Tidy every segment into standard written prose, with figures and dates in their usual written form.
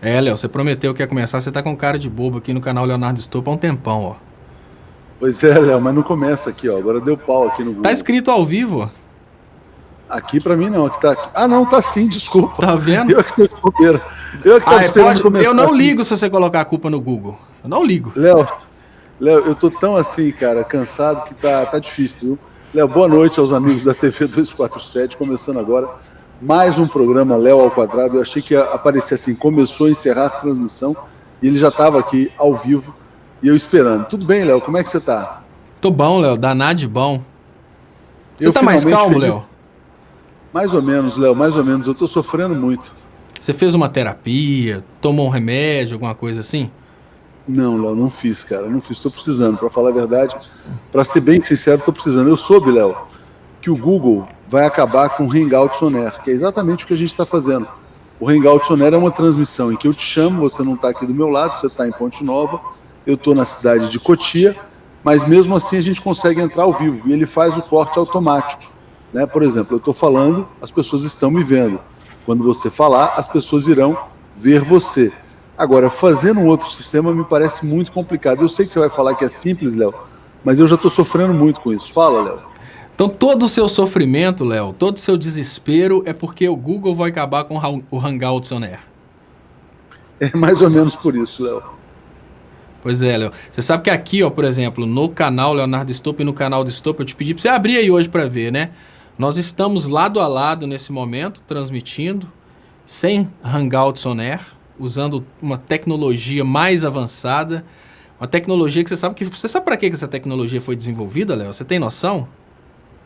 É, Léo, você prometeu que ia começar, você tá com cara de bobo aqui no canal Leonardo Stolpa há um tempão, ó. Pois é, Léo, mas não começa aqui, ó. Agora deu pau aqui no Tá Google. escrito ao vivo, ó. Aqui pra mim não, aqui tá. Ah, não, tá sim, desculpa. Tá vendo? Eu que tô de bobeira. Eu que tava esperando Eu começar não aqui. ligo se você colocar a culpa no Google. Eu não ligo. Léo, Léo, eu tô tão assim, cara, cansado que tá difícil, viu? Léo, boa noite aos amigos da TV 247, começando agora mais um programa Léo ao Quadrado. Eu achei que ia aparecer assim, começou a encerrar a transmissão e ele já estava aqui ao vivo e eu esperando. Tudo bem, Léo? Como é que você tá? Tô bom, Léo, danado de bom. Você Eu tá mais finalmente calmo, feliz. Léo? Mais ou menos, Léo, mais ou menos. Eu tô sofrendo muito. Você fez uma terapia, tomou um remédio, alguma coisa assim? Não, Léo, não fiz, cara. Não fiz. Estou precisando, para falar a verdade. Para ser bem sincero, estou precisando. Eu soube, Léo, que o Google vai acabar com o Hangouts On Air, que é exatamente o que a gente está fazendo. O Hangouts On Air é uma transmissão em que eu te chamo, você não está aqui do meu lado, você está em Ponte Nova, eu estou na cidade de Cotia, mas mesmo assim a gente consegue entrar ao vivo e ele faz o corte automático. Né? Por exemplo, eu estou falando, as pessoas estão me vendo. Quando você falar, as pessoas irão ver você. Agora, fazer um outro sistema me parece muito complicado. Eu sei que você vai falar que é simples, Léo, mas eu já estou sofrendo muito com isso. Fala, Léo. Então todo o seu sofrimento, Léo, todo o seu desespero é porque o Google vai acabar com o Hangouts On Air. É mais ou menos por isso, Léo. Pois é, Léo. Você sabe que aqui, ó, por exemplo, no canal Leonardo Stolpa e no canal do Stolpa, eu te pedi pra você abrir aí hoje pra ver, né? Nós estamos lado a lado nesse momento, transmitindo, sem Hangouts On Air, usando uma tecnologia mais avançada, uma tecnologia que você sabe que... Você sabe para que essa tecnologia foi desenvolvida, Léo? Você tem noção?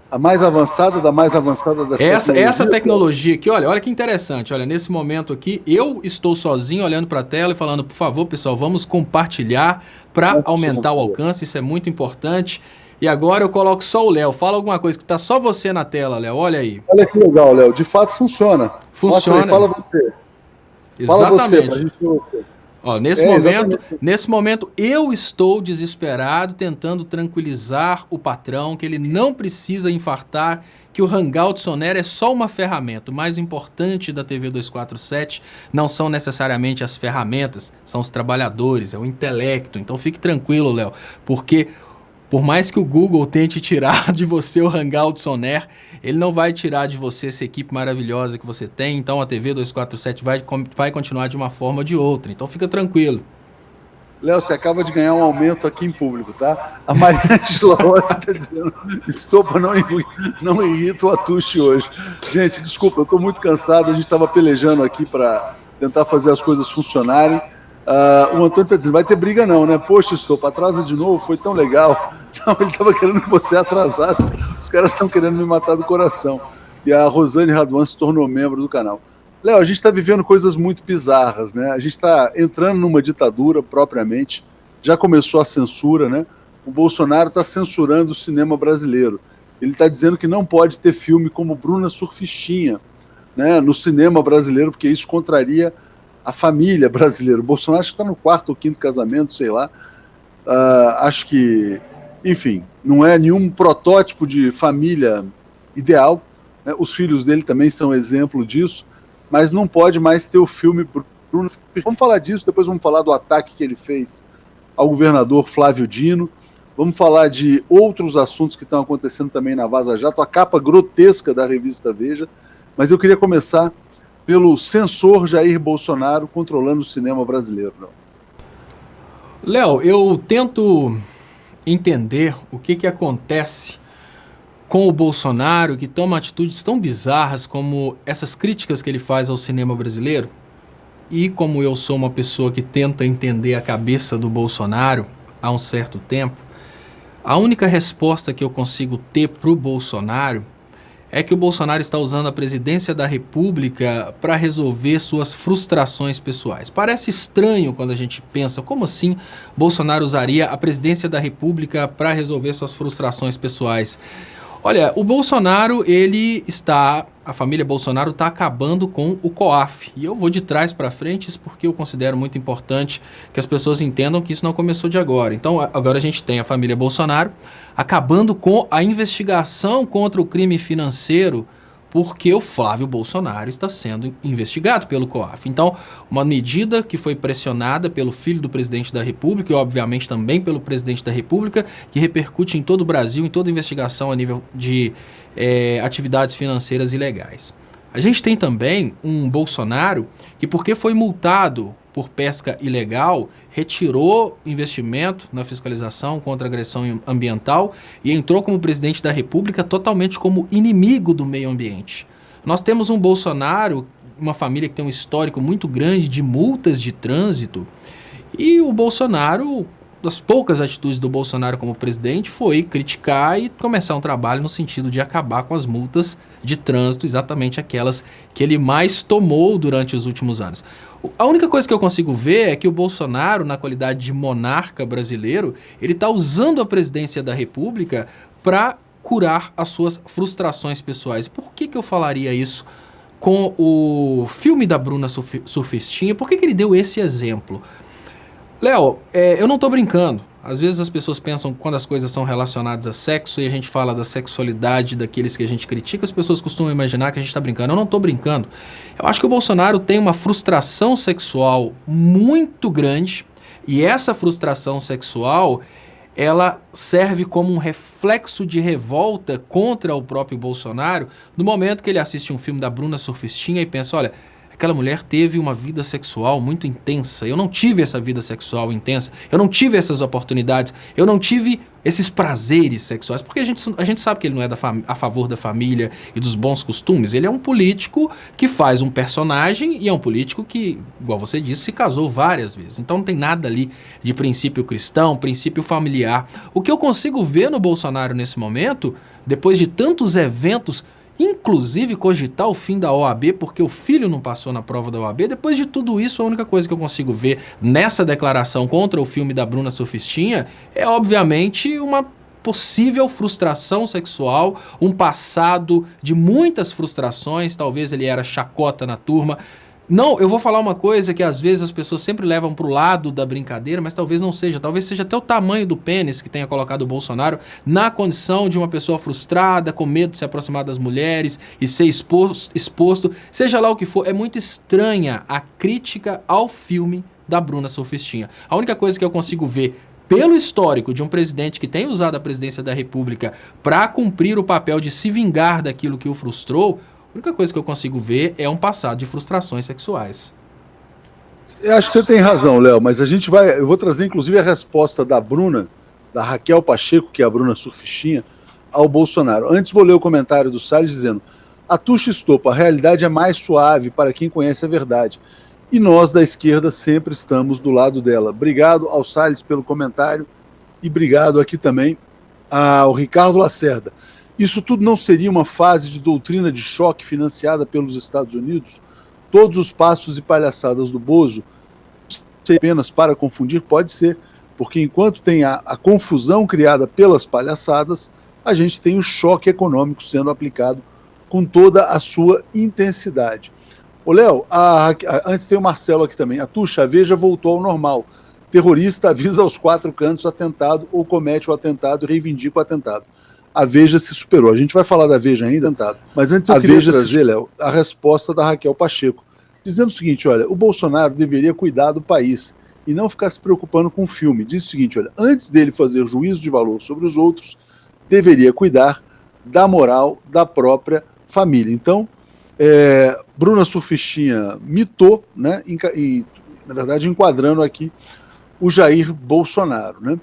A mais avançada da mais avançada das Essa tecnologias, Léo? tecnologia aqui, olha que interessante. Olha, nesse momento aqui, eu estou sozinho olhando para a tela e falando, por favor, pessoal, vamos compartilhar para Mostra o seu aumentar o computador. alcance, isso é muito importante. E agora eu coloco só o Léo. Fala alguma coisa que está só você na tela, Léo. Olha aí. Olha que legal, Léo. De fato funciona. Mostra aí, Funciona. fala você. Fala você, pra Exatamente. gente ver você. Ó, Exatamente. nesse momento eu estou desesperado tentando tranquilizar o patrão que ele não precisa infartar, que o Hangouts On Air é só uma ferramenta. O mais importante da TV 247 não são necessariamente as ferramentas, são os trabalhadores, é o intelecto. Então fique tranquilo, Léo, porque por mais que o Google tente tirar de você o Hangouts On Air, ele não vai tirar de você essa equipe maravilhosa que você tem. Então a TV 247 vai continuar de uma forma ou de outra. Então fica tranquilo. Léo, você acaba de ganhar um aumento aqui em público, tá? A Mariângela Rossi está dizendo: estopa, não irrita o Atushi hoje. Gente, desculpa, eu estou muito cansado. A gente estava pelejando aqui para tentar fazer as coisas funcionarem. O Antônio está dizendo: vai ter briga não, né? Poxa, estopa, atrasa de novo, foi tão legal. Não, ele estava querendo que você atrasasse. Os caras estão querendo me matar do coração. E a Rosane Raduan se tornou membro do canal. Léo, a gente está vivendo coisas muito bizarras, né? A gente está entrando numa ditadura propriamente. Já começou a censura, né? O Bolsonaro está censurando o cinema brasileiro. Ele está dizendo que não pode ter filme como Bruna Surfistinha, né, no cinema brasileiro, porque isso contraria a família brasileira. O Bolsonaro acho que está no quarto ou quinto casamento, sei lá. Acho que, enfim, não é nenhum protótipo de família ideal. Né? Os filhos dele também são exemplo disso. Mas não pode mais ter o filme Bruno. Vamos falar disso, depois vamos falar do ataque que ele fez ao governador Flávio Dino. Vamos falar de outros assuntos que estão acontecendo também na Vaza Jato, a capa grotesca da revista Veja. Mas eu queria começar pelo censor Jair Bolsonaro controlando o cinema brasileiro. Léo, eu tento entender o que acontece com o Bolsonaro, que toma atitudes tão bizarras como essas críticas que ele faz ao cinema brasileiro. E como eu sou uma pessoa que tenta entender a cabeça do Bolsonaro há um certo tempo, a única resposta que eu consigo ter para o Bolsonaro é que o Bolsonaro está usando a presidência da República para resolver suas frustrações pessoais. Parece estranho quando a gente pensa, como assim Bolsonaro usaria a presidência da República para resolver suas frustrações pessoais? Olha, o Bolsonaro, a família Bolsonaro está acabando com o COAF. E eu vou de trás para frente, isso porque eu considero muito importante que as pessoas entendam que isso não começou de agora. Então, agora a gente tem a família Bolsonaro acabando com a investigação contra o crime financeiro porque o Flávio Bolsonaro está sendo investigado pelo COAF. Então, uma medida que foi pressionada pelo filho do presidente da República e, obviamente, também pelo presidente da República, que repercute em todo o Brasil, em toda investigação a nível de atividades financeiras ilegais. A gente tem também um Bolsonaro que, porque foi multado por pesca ilegal, retirou investimento na fiscalização contra a agressão ambiental e entrou como presidente da República totalmente como inimigo do meio ambiente. Nós temos um Bolsonaro, uma família que tem um histórico muito grande de multas de trânsito, e o Bolsonaro, das poucas atitudes do Bolsonaro como presidente, foi criticar e começar um trabalho no sentido de acabar com as multas de trânsito, exatamente aquelas que ele mais tomou durante os últimos anos. A única coisa que eu consigo ver é que o Bolsonaro, na qualidade de monarca brasileiro, ele está usando a presidência da República para curar as suas frustrações pessoais. Por que eu falaria isso com o filme da Bruna Surfistinha? Por que ele deu esse exemplo? Léo, eu não tô brincando. Às vezes as pessoas pensam que quando as coisas são relacionadas a sexo e a gente fala da sexualidade daqueles que a gente critica, as pessoas costumam imaginar que a gente tá brincando. Eu não tô brincando. Eu acho que o Bolsonaro tem uma frustração sexual muito grande e essa frustração sexual, ela serve como um reflexo de revolta contra o próprio Bolsonaro no momento que ele assiste um filme da Bruna Surfistinha e pensa, olha, aquela mulher teve uma vida sexual muito intensa. Eu não tive essa vida sexual intensa. Eu não tive essas oportunidades. Eu não tive esses prazeres sexuais. Porque a gente sabe que ele não é a favor da família e dos bons costumes. Ele é um político que faz um personagem e é um político que, igual você disse, se casou várias vezes. Então não tem nada ali de princípio cristão, princípio familiar. O que eu consigo ver no Bolsonaro nesse momento, depois de tantos eventos, inclusive cogitar o fim da OAB, porque o filho não passou na prova da OAB. Depois de tudo isso, a única coisa que eu consigo ver nessa declaração contra o filme da Bruna Surfistinha é, obviamente, uma possível frustração sexual, um passado de muitas frustrações. Talvez ele era chacota na turma. Não, eu vou falar uma coisa que às vezes as pessoas sempre levam pro lado da brincadeira, mas talvez não seja. Talvez seja até o tamanho do pênis que tenha colocado o Bolsonaro na condição de uma pessoa frustrada, com medo de se aproximar das mulheres e ser exposto. Seja lá o que for, é muito estranha a crítica ao filme da Bruna Surfistinha. A única coisa que eu consigo ver pelo histórico de um presidente que tem usado a presidência da República para cumprir o papel de se vingar daquilo que o frustrou, a única coisa que eu consigo ver é um passado de frustrações sexuais. Eu acho que você tem razão, Léo, mas eu vou trazer inclusive a resposta da Bruna, da Raquel Pacheco, que é a Bruna Surfistinha, ao Bolsonaro. Antes vou ler o comentário do Salles dizendo: a Tuxa Estopa, a realidade é mais suave para quem conhece a verdade. E nós da esquerda sempre estamos do lado dela. Obrigado ao Salles pelo comentário e obrigado aqui também ao Ricardo Lacerda. Isso tudo não seria uma fase de doutrina de choque financiada pelos Estados Unidos? Todos os passos e palhaçadas do Bozo, apenas para confundir, pode ser, porque enquanto tem a confusão criada pelas palhaçadas, a gente tem o choque econômico sendo aplicado com toda a sua intensidade. Ô Léo, antes tem o Marcelo aqui também. A Tuxa, a Veja voltou ao normal. Terrorista avisa aos 4 cantos atentado ou comete o atentado e reivindica o atentado. A Veja se superou. A gente vai falar da Veja ainda, mas antes eu queria trazer, Léo, a resposta da Raquel Pacheco, dizendo o seguinte, olha, o Bolsonaro deveria cuidar do país e não ficar se preocupando com o filme. Diz o seguinte, olha, antes dele fazer juízo de valor sobre os outros, deveria cuidar da moral da própria família. Então, Bruna Surfistinha mitou, né, e, na verdade, enquadrando aqui o Jair Bolsonaro, né?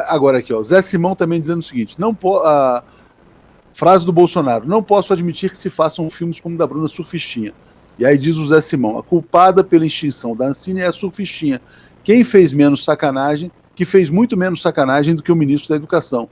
Agora aqui, ó, Zé Simão também dizendo o seguinte, a frase do Bolsonaro: não posso admitir que se façam filmes como o da Bruna Surfistinha. E aí diz o Zé Simão: a culpada pela extinção da Ancine é a Surfistinha. Quem fez menos sacanagem, que fez muito menos sacanagem do que o ministro da Educação.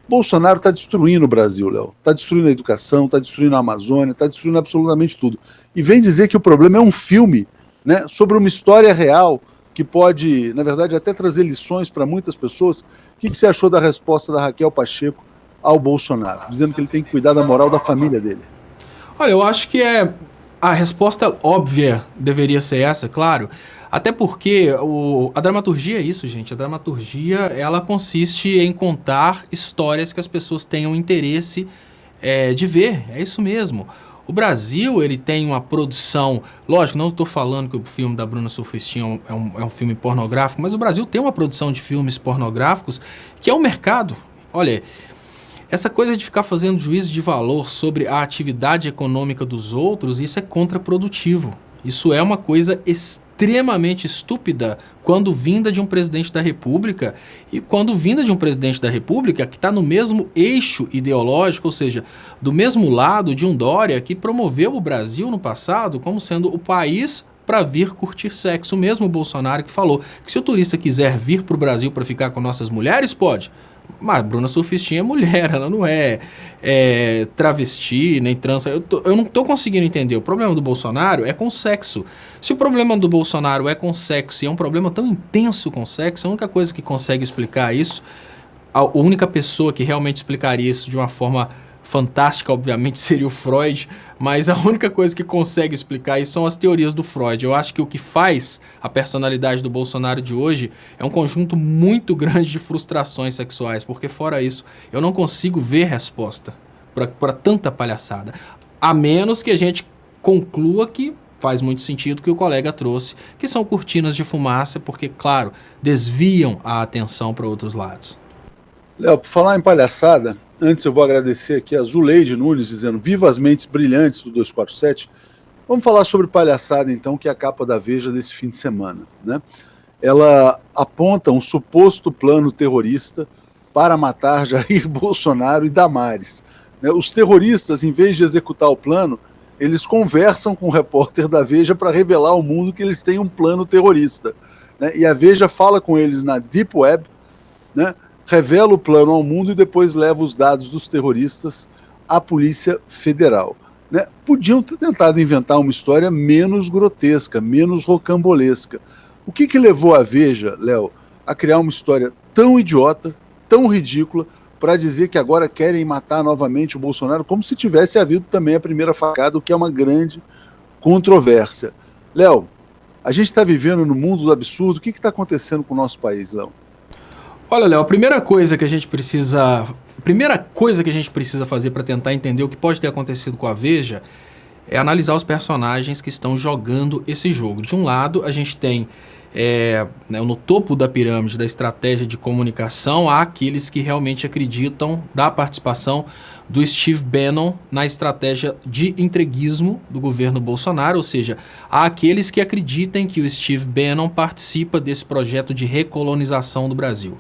Bolsonaro está destruindo o Brasil, Léo. Está destruindo a educação, está destruindo a Amazônia, está destruindo absolutamente tudo. E vem dizer que o problema é um filme, né, sobre uma história real, que pode, na verdade, até trazer lições para muitas pessoas. O que você achou da resposta da Raquel Pacheco ao Bolsonaro, dizendo que ele tem que cuidar da moral da família dele? Olha, eu acho que a resposta óbvia deveria ser essa, claro. Até porque a dramaturgia é isso, gente. A dramaturgia, ela consiste em contar histórias que as pessoas tenham interesse de ver, é isso mesmo. O Brasil, ele tem uma produção, lógico, não estou falando que o filme da Bruna Surfistinha é um filme pornográfico, mas o Brasil tem uma produção de filmes pornográficos que é um mercado. Olha, essa coisa de ficar fazendo juízo de valor sobre a atividade econômica dos outros, isso é contraprodutivo. Isso é uma coisa extremamente estúpida quando vinda de um presidente da República e quando vinda de um presidente da República que está no mesmo eixo ideológico, ou seja, do mesmo lado de um Dória que promoveu o Brasil no passado como sendo o país para vir curtir sexo. O mesmo Bolsonaro que falou que se o turista quiser vir para o Brasil para ficar com nossas mulheres, pode. Mas Bruna Surfistinha é mulher, ela não é travesti, nem trans. Eu não tô conseguindo entender. O problema do Bolsonaro é com sexo. Se o problema do Bolsonaro é com sexo e é um problema tão intenso com sexo, a única coisa que consegue explicar isso, a única pessoa que realmente explicaria isso de uma forma fantástica, obviamente, seria o Freud, mas a única coisa que consegue explicar isso são as teorias do Freud. Eu acho que o que faz a personalidade do Bolsonaro de hoje é um conjunto muito grande de frustrações sexuais, porque fora isso, eu não consigo ver resposta para tanta palhaçada. A menos que a gente conclua que faz muito sentido que o colega trouxe, que são cortinas de fumaça, porque, claro, desviam a atenção para outros lados. Léo, por falar em palhaçada, antes eu vou agradecer aqui a Zuleide Nunes, dizendo viva as mentes brilhantes do 247. Vamos falar sobre palhaçada, então, que é a capa da Veja desse fim de semana, né? Ela aponta um suposto plano terrorista para matar Jair Bolsonaro e Damares. Os terroristas, em vez de executar o plano, eles conversam com o repórter da Veja para revelar ao mundo que eles têm um plano terrorista, né? E a Veja fala com eles na Deep Web, né? Revela o plano ao mundo e depois leva os dados dos terroristas à Polícia Federal, né? Podiam ter tentado inventar uma história menos grotesca, menos rocambolesca. O que levou a Veja, Léo, a criar uma história tão idiota, tão ridícula, para dizer que agora querem matar novamente o Bolsonaro, como se tivesse havido também a primeira facada, o que é uma grande controvérsia. Léo, a gente está vivendo no mundo do absurdo. O que está acontecendo com o nosso país, Léo? Olha, Léo, a primeira coisa que a gente precisa fazer para tentar entender o que pode ter acontecido com a Veja é analisar os personagens que estão jogando esse jogo. De um lado, a gente tem no topo da pirâmide da estratégia de comunicação, há aqueles que realmente acreditam da participação do Steve Bannon na estratégia de entreguismo do governo Bolsonaro, ou seja, há aqueles que acreditam que o Steve Bannon participa desse projeto de recolonização do Brasil.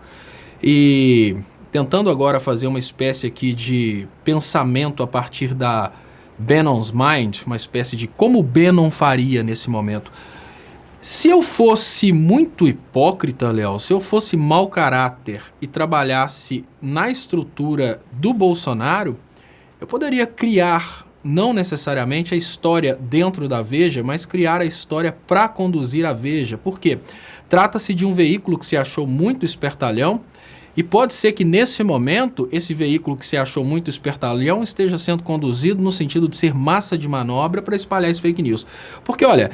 E tentando agora fazer uma espécie aqui de pensamento a partir da Bannon's Mind, uma espécie de como Bannon faria nesse momento. Se eu fosse muito hipócrita, Léo, se eu fosse mau caráter e trabalhasse na estrutura do Bolsonaro, eu poderia criar, não necessariamente a história dentro da Veja, mas criar a história para conduzir a Veja. Por quê? Trata-se de um veículo que se achou muito espertalhão e pode ser que nesse momento esse veículo que se achou muito espertalhão esteja sendo conduzido no sentido de ser massa de manobra para espalhar esse fake news. Porque, olha,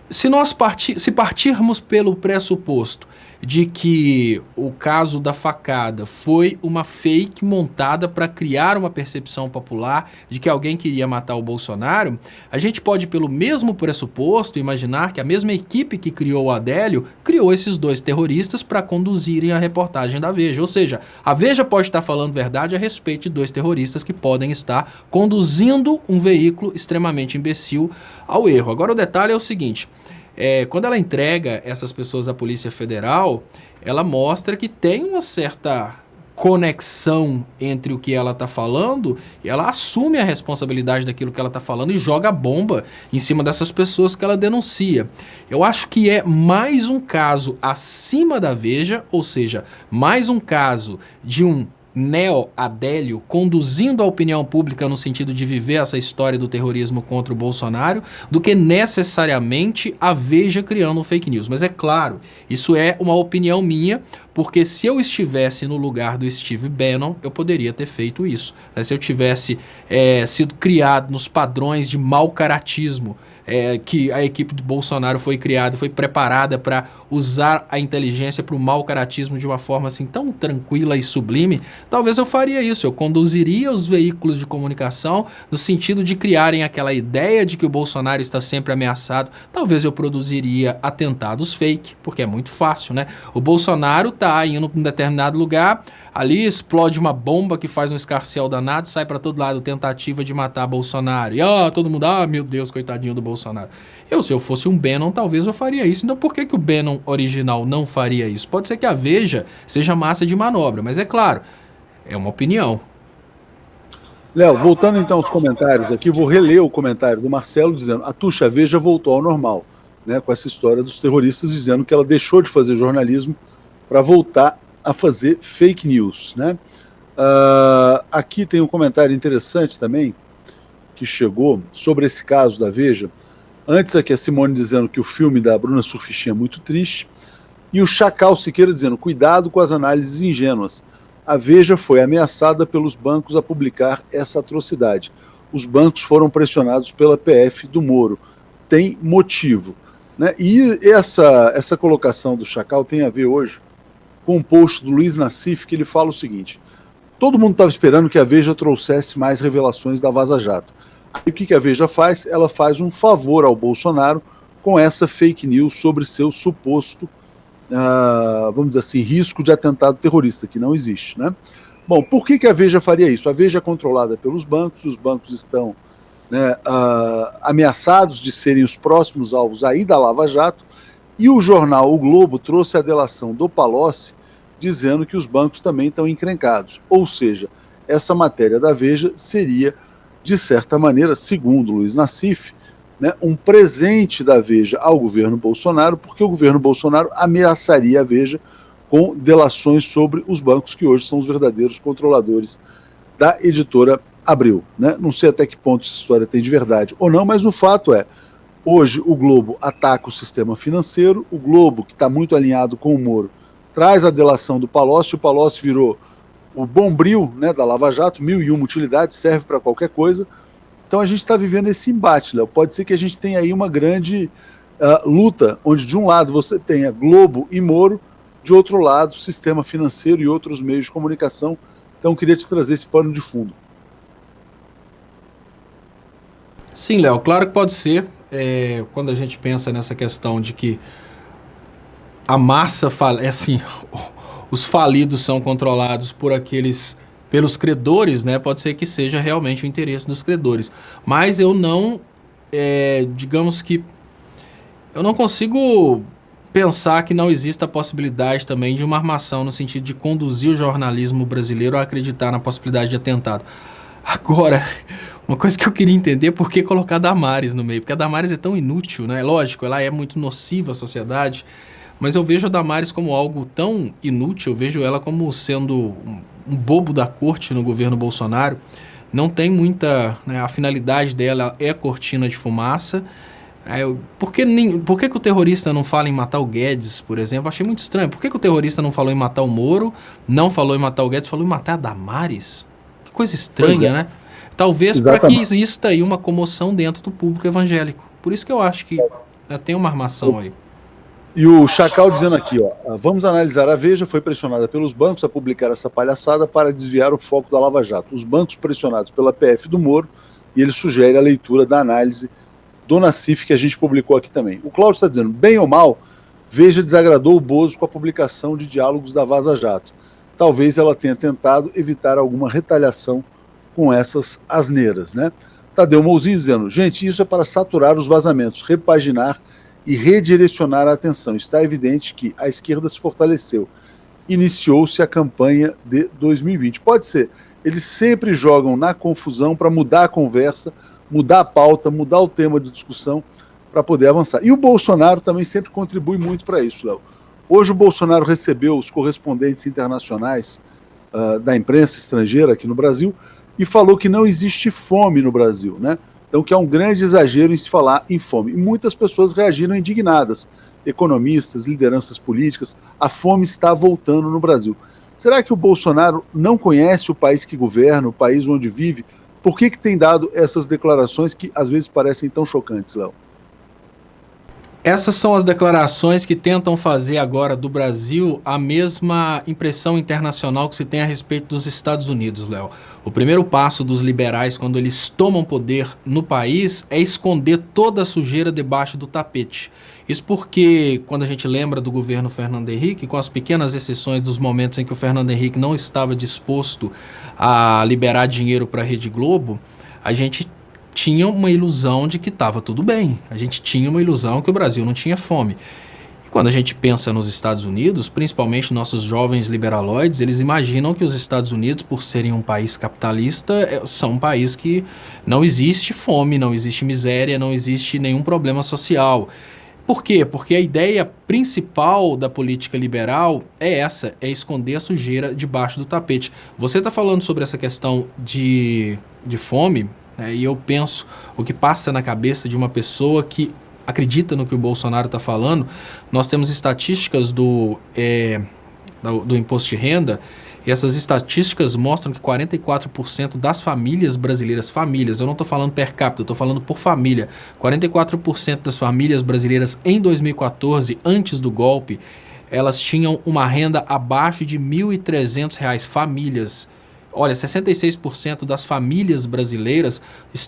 se partirmos pelo pressuposto de que o caso da facada foi uma fake montada para criar uma percepção popular de que alguém queria matar o Bolsonaro, a gente pode, pelo mesmo pressuposto, imaginar que a mesma equipe que criou o Adélio criou esses dois terroristas para conduzirem a reportagem da Veja. Ou seja, a Veja pode estar falando verdade a respeito de dois terroristas que podem estar conduzindo um veículo extremamente imbecil ao erro. Agora o detalhe é o seguinte: quando ela entrega essas pessoas à Polícia Federal, ela mostra que tem uma certa conexão entre o que ela está falando e ela assume a responsabilidade daquilo que ela está falando e joga a bomba em cima dessas pessoas que ela denuncia. Eu acho que é mais um caso acima da Veja, ou seja, mais um caso de um neo-Adélio conduzindo a opinião pública no sentido de viver essa história do terrorismo contra o Bolsonaro, do que necessariamente a Veja criando um fake news. Mas é claro, isso é uma opinião minha, porque se eu estivesse no lugar do Steve Bannon, eu poderia ter feito isso. Né? Se eu tivesse sido criado nos padrões de mau caratismo, que a equipe do Bolsonaro foi criada, foi preparada para usar a inteligência para o mau caratismo de uma forma assim tão tranquila e sublime, talvez eu faria isso. Eu conduziria os veículos de comunicação no sentido de criarem aquela ideia de que o Bolsonaro está sempre ameaçado. Talvez eu produziria atentados fake, porque é muito fácil, né? O Bolsonaro tá indo para um determinado lugar, ali explode uma bomba que faz um escarcéu danado, sai para todo lado, tentativa de matar Bolsonaro. E todo mundo, meu Deus, coitadinho do Bolsonaro. Se eu fosse um Bannon, talvez eu faria isso. Então por que o Bannon original não faria isso? Pode ser que a Veja seja massa de manobra, mas é claro, é uma opinião. Léo, voltando então aos comentários aqui, vou reler o comentário do Marcelo dizendo: a Tuxa Veja voltou ao normal, né, com essa história dos terroristas dizendo que ela deixou de fazer jornalismo para voltar a fazer fake news, né? Aqui tem um comentário interessante também que chegou sobre esse caso da Veja. Antes aqui a Simone dizendo que o filme da Bruna Surfistinha é muito triste, e o Chacal Siqueira dizendo: cuidado com as análises ingênuas. A Veja foi ameaçada pelos bancos a publicar essa atrocidade. Os bancos foram pressionados pela PF do Moro. Tem motivo. Né? E essa colocação do Chacal tem a ver hoje com um post do Luiz Nassif, que ele fala o seguinte: todo mundo estava esperando que a Veja trouxesse mais revelações da Vaza Jato. Aí o que a Veja faz? Ela faz um favor ao Bolsonaro com essa fake news sobre seu suposto, vamos dizer assim, risco de atentado terrorista, que não existe, né? Bom, por que a Veja faria isso? A Veja é controlada pelos bancos, os bancos estão, né, ameaçados de serem os próximos alvos aí da Lava Jato, e o jornal O Globo trouxe a delação do Palocci dizendo que os bancos também estão encrencados. Ou seja, essa matéria da Veja seria, de certa maneira, segundo Luiz Nassif, né, um presente da Veja ao governo Bolsonaro, porque o governo Bolsonaro ameaçaria a Veja com delações sobre os bancos que hoje são os verdadeiros controladores da editora Abril. Né? Não sei até que ponto essa história tem de verdade ou não, mas o fato é, hoje o Globo ataca o sistema financeiro, o Globo, que está muito alinhado com o Moro, traz a delação do Palocci, o Palocci virou o Bombril, né, da Lava Jato, 1001 utilidades, serve para qualquer coisa. Então a gente está vivendo esse embate, Léo. Pode ser que a gente tenha aí uma grande luta, onde de um lado você tenha Globo e Moro, de outro lado sistema financeiro e outros meios de comunicação. Então eu queria te trazer esse pano de fundo. Sim, Léo, claro que pode ser. Quando a gente pensa nessa questão de que a massa assim, os falidos são controlados pelos credores, né? Pode ser que seja realmente o interesse dos credores. Mas eu não, digamos que, eu não consigo pensar que não exista a possibilidade também de uma armação no sentido de conduzir o jornalismo brasileiro a acreditar na possibilidade de atentado. Agora, uma coisa que eu queria entender é por que colocar a Damares no meio, porque a Damares é tão inútil, né? Lógico, ela é muito nociva à sociedade, mas eu vejo a Damares como algo tão inútil, eu vejo ela como sendo um bobo da corte no governo Bolsonaro. Não tem muita, né, a finalidade dela é cortina de fumaça. Por que o terrorista não fala em matar o Guedes, por exemplo? Achei muito estranho. Por que o terrorista não falou em matar o Moro, não falou em matar o Guedes, falou em matar a Damares? Que coisa estranha, né? Talvez para que exista aí uma comoção dentro do público evangélico. Por isso que eu acho que tem uma armação aí. E o Chacal dizendo aqui, vamos analisar: a Veja foi pressionada pelos bancos a publicar essa palhaçada para desviar o foco da Lava Jato. Os bancos pressionados pela PF do Moro, e ele sugere a leitura da análise do Nassif, que a gente publicou aqui também. O Cláudio está dizendo: bem ou mal, Veja desagradou o Bozo com a publicação de diálogos da Vaza Jato. Talvez ela tenha tentado evitar alguma retaliação com essas asneiras, né? Tadeu Mouzinho dizendo: gente, isso é para saturar os vazamentos, repaginar e redirecionar a atenção. Está evidente que a esquerda se fortaleceu. Iniciou-se a campanha de 2020. Pode ser. Eles sempre jogam na confusão para mudar a conversa, mudar a pauta, mudar o tema de discussão para poder avançar. E o Bolsonaro também sempre contribui muito para isso, Léo. Hoje o Bolsonaro recebeu os correspondentes internacionais da imprensa estrangeira aqui no Brasil e falou que não existe fome no Brasil, né? Então, que é um grande exagero em se falar em fome. E muitas pessoas reagiram indignadas. Economistas, lideranças políticas, a fome está voltando no Brasil. Será que o Bolsonaro não conhece o país que governa, o país onde vive? Por que tem dado essas declarações que às vezes parecem tão chocantes, Léo? Essas são as declarações que tentam fazer agora do Brasil a mesma impressão internacional que se tem a respeito dos Estados Unidos, Léo. O primeiro passo dos liberais, quando eles tomam poder no país, é esconder toda a sujeira debaixo do tapete. Isso porque, quando a gente lembra do governo Fernando Henrique, com as pequenas exceções dos momentos em que o Fernando Henrique não estava disposto a liberar dinheiro para a Rede Globo, a gente tinha uma ilusão de que estava tudo bem. A gente tinha uma ilusão que o Brasil não tinha fome. E quando a gente pensa nos Estados Unidos, principalmente nossos jovens liberaloides, eles imaginam que os Estados Unidos, por serem um país capitalista, são um país que não existe fome, não existe miséria, não existe nenhum problema social. Por quê? Porque a ideia principal da política liberal é essa, é esconder a sujeira debaixo do tapete. Você está falando sobre essa questão de fome, e eu penso o que passa na cabeça de uma pessoa que acredita no que o Bolsonaro está falando. Nós temos estatísticas do imposto de renda, e essas estatísticas mostram que 44% das famílias brasileiras, famílias, eu não estou falando per capita, eu estou falando por família, 44% das famílias brasileiras em 2014, antes do golpe, elas tinham uma renda abaixo de R$ 1.300, famílias. Olha, 66% das famílias brasileiras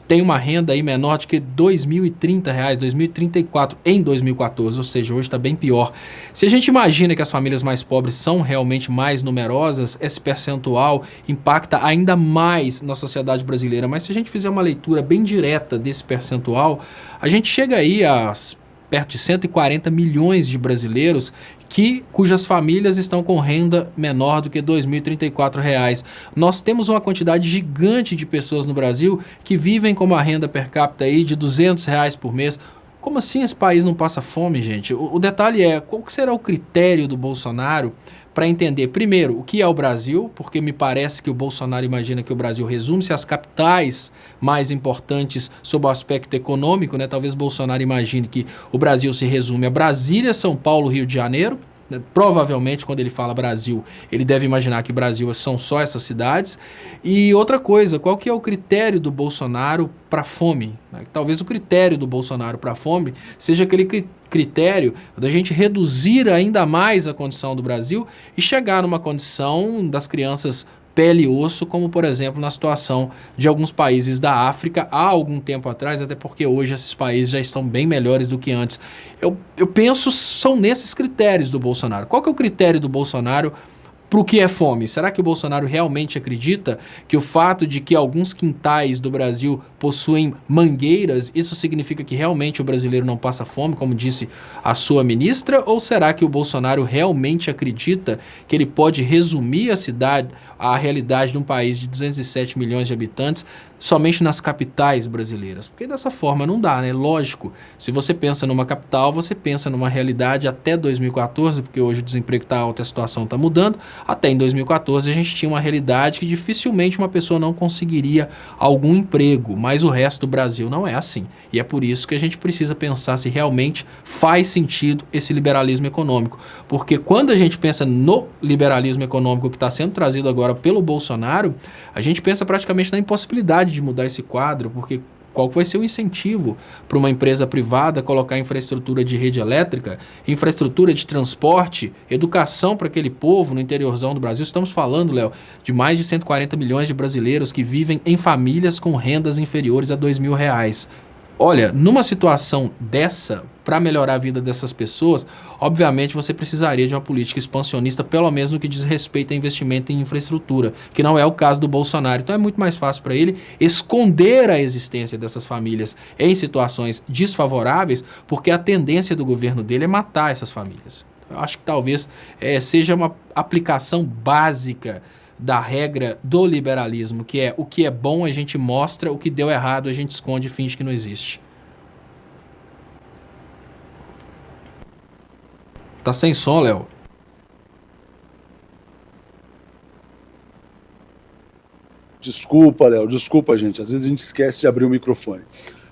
têm uma renda aí menor de que R$ 2.030, R$ 2.034 em 2014, ou seja, hoje está bem pior. Se a gente imagina que as famílias mais pobres são realmente mais numerosas, esse percentual impacta ainda mais na sociedade brasileira. Mas se a gente fizer uma leitura bem direta desse percentual, a gente chega aí a perto de 140 milhões de brasileiros cujas famílias estão com renda menor do que R$ 2.034. Nós temos uma quantidade gigante de pessoas no Brasil que vivem com uma renda per capita aí de R$ 200 por mês. Como assim esse país não passa fome, gente? O detalhe é, qual que será o critério do Bolsonaro para entender, primeiro, o que é o Brasil, porque me parece que o Bolsonaro imagina que o Brasil resume-se às capitais mais importantes sob o aspecto econômico, né? Talvez Bolsonaro imagine que o Brasil se resume a Brasília, São Paulo, Rio de Janeiro. Provavelmente, quando ele fala Brasil, ele deve imaginar que Brasil são só essas cidades. E outra coisa, qual que é o critério do Bolsonaro para fome? Talvez o critério do Bolsonaro para fome seja aquele critério da gente reduzir ainda mais a condição do Brasil e chegar numa condição das crianças pele e osso, como por exemplo na situação de alguns países da África há algum tempo atrás, até porque hoje esses países já estão bem melhores do que antes. Eu penso são nesses critérios do Bolsonaro. Qual que é o critério do Bolsonaro para o que é fome? Será que o Bolsonaro realmente acredita que o fato de que alguns quintais do Brasil possuem mangueiras, isso significa que realmente o brasileiro não passa fome, como disse a sua ministra? Ou será que o Bolsonaro realmente acredita que ele pode resumir a realidade de um país de 207 milhões de habitantes somente nas capitais brasileiras? Porque dessa forma não dá, né? Lógico, se você pensa numa capital, você pensa numa realidade até 2014, porque hoje o desemprego está alto e a situação está mudando. Até em 2014 a gente tinha uma realidade que dificilmente uma pessoa não conseguiria algum emprego, mas o resto do Brasil não é assim. E é por isso que a gente precisa pensar se realmente faz sentido esse liberalismo econômico. Porque quando a gente pensa no liberalismo econômico que está sendo trazido agora pelo Bolsonaro, a gente pensa praticamente na impossibilidade de mudar esse quadro, porque qual vai ser o incentivo para uma empresa privada colocar infraestrutura de rede elétrica, infraestrutura de transporte, educação para aquele povo no interiorzão do Brasil? Estamos falando, Léo, de mais de 140 milhões de brasileiros que vivem em famílias com rendas inferiores a R$ 2.000. Olha, numa situação dessa, para melhorar a vida dessas pessoas, obviamente você precisaria de uma política expansionista, pelo menos no que diz respeito a investimento em infraestrutura, que não é o caso do Bolsonaro. Então é muito mais fácil para ele esconder a existência dessas famílias em situações desfavoráveis, porque a tendência do governo dele é matar essas famílias. Eu acho que talvez seja uma aplicação básica da regra do liberalismo, que é o que é bom a gente mostra, o que deu errado a gente esconde e finge que não existe. Tá sem som, Léo? Desculpa, Léo, desculpa, gente. Às vezes a gente esquece de abrir o microfone.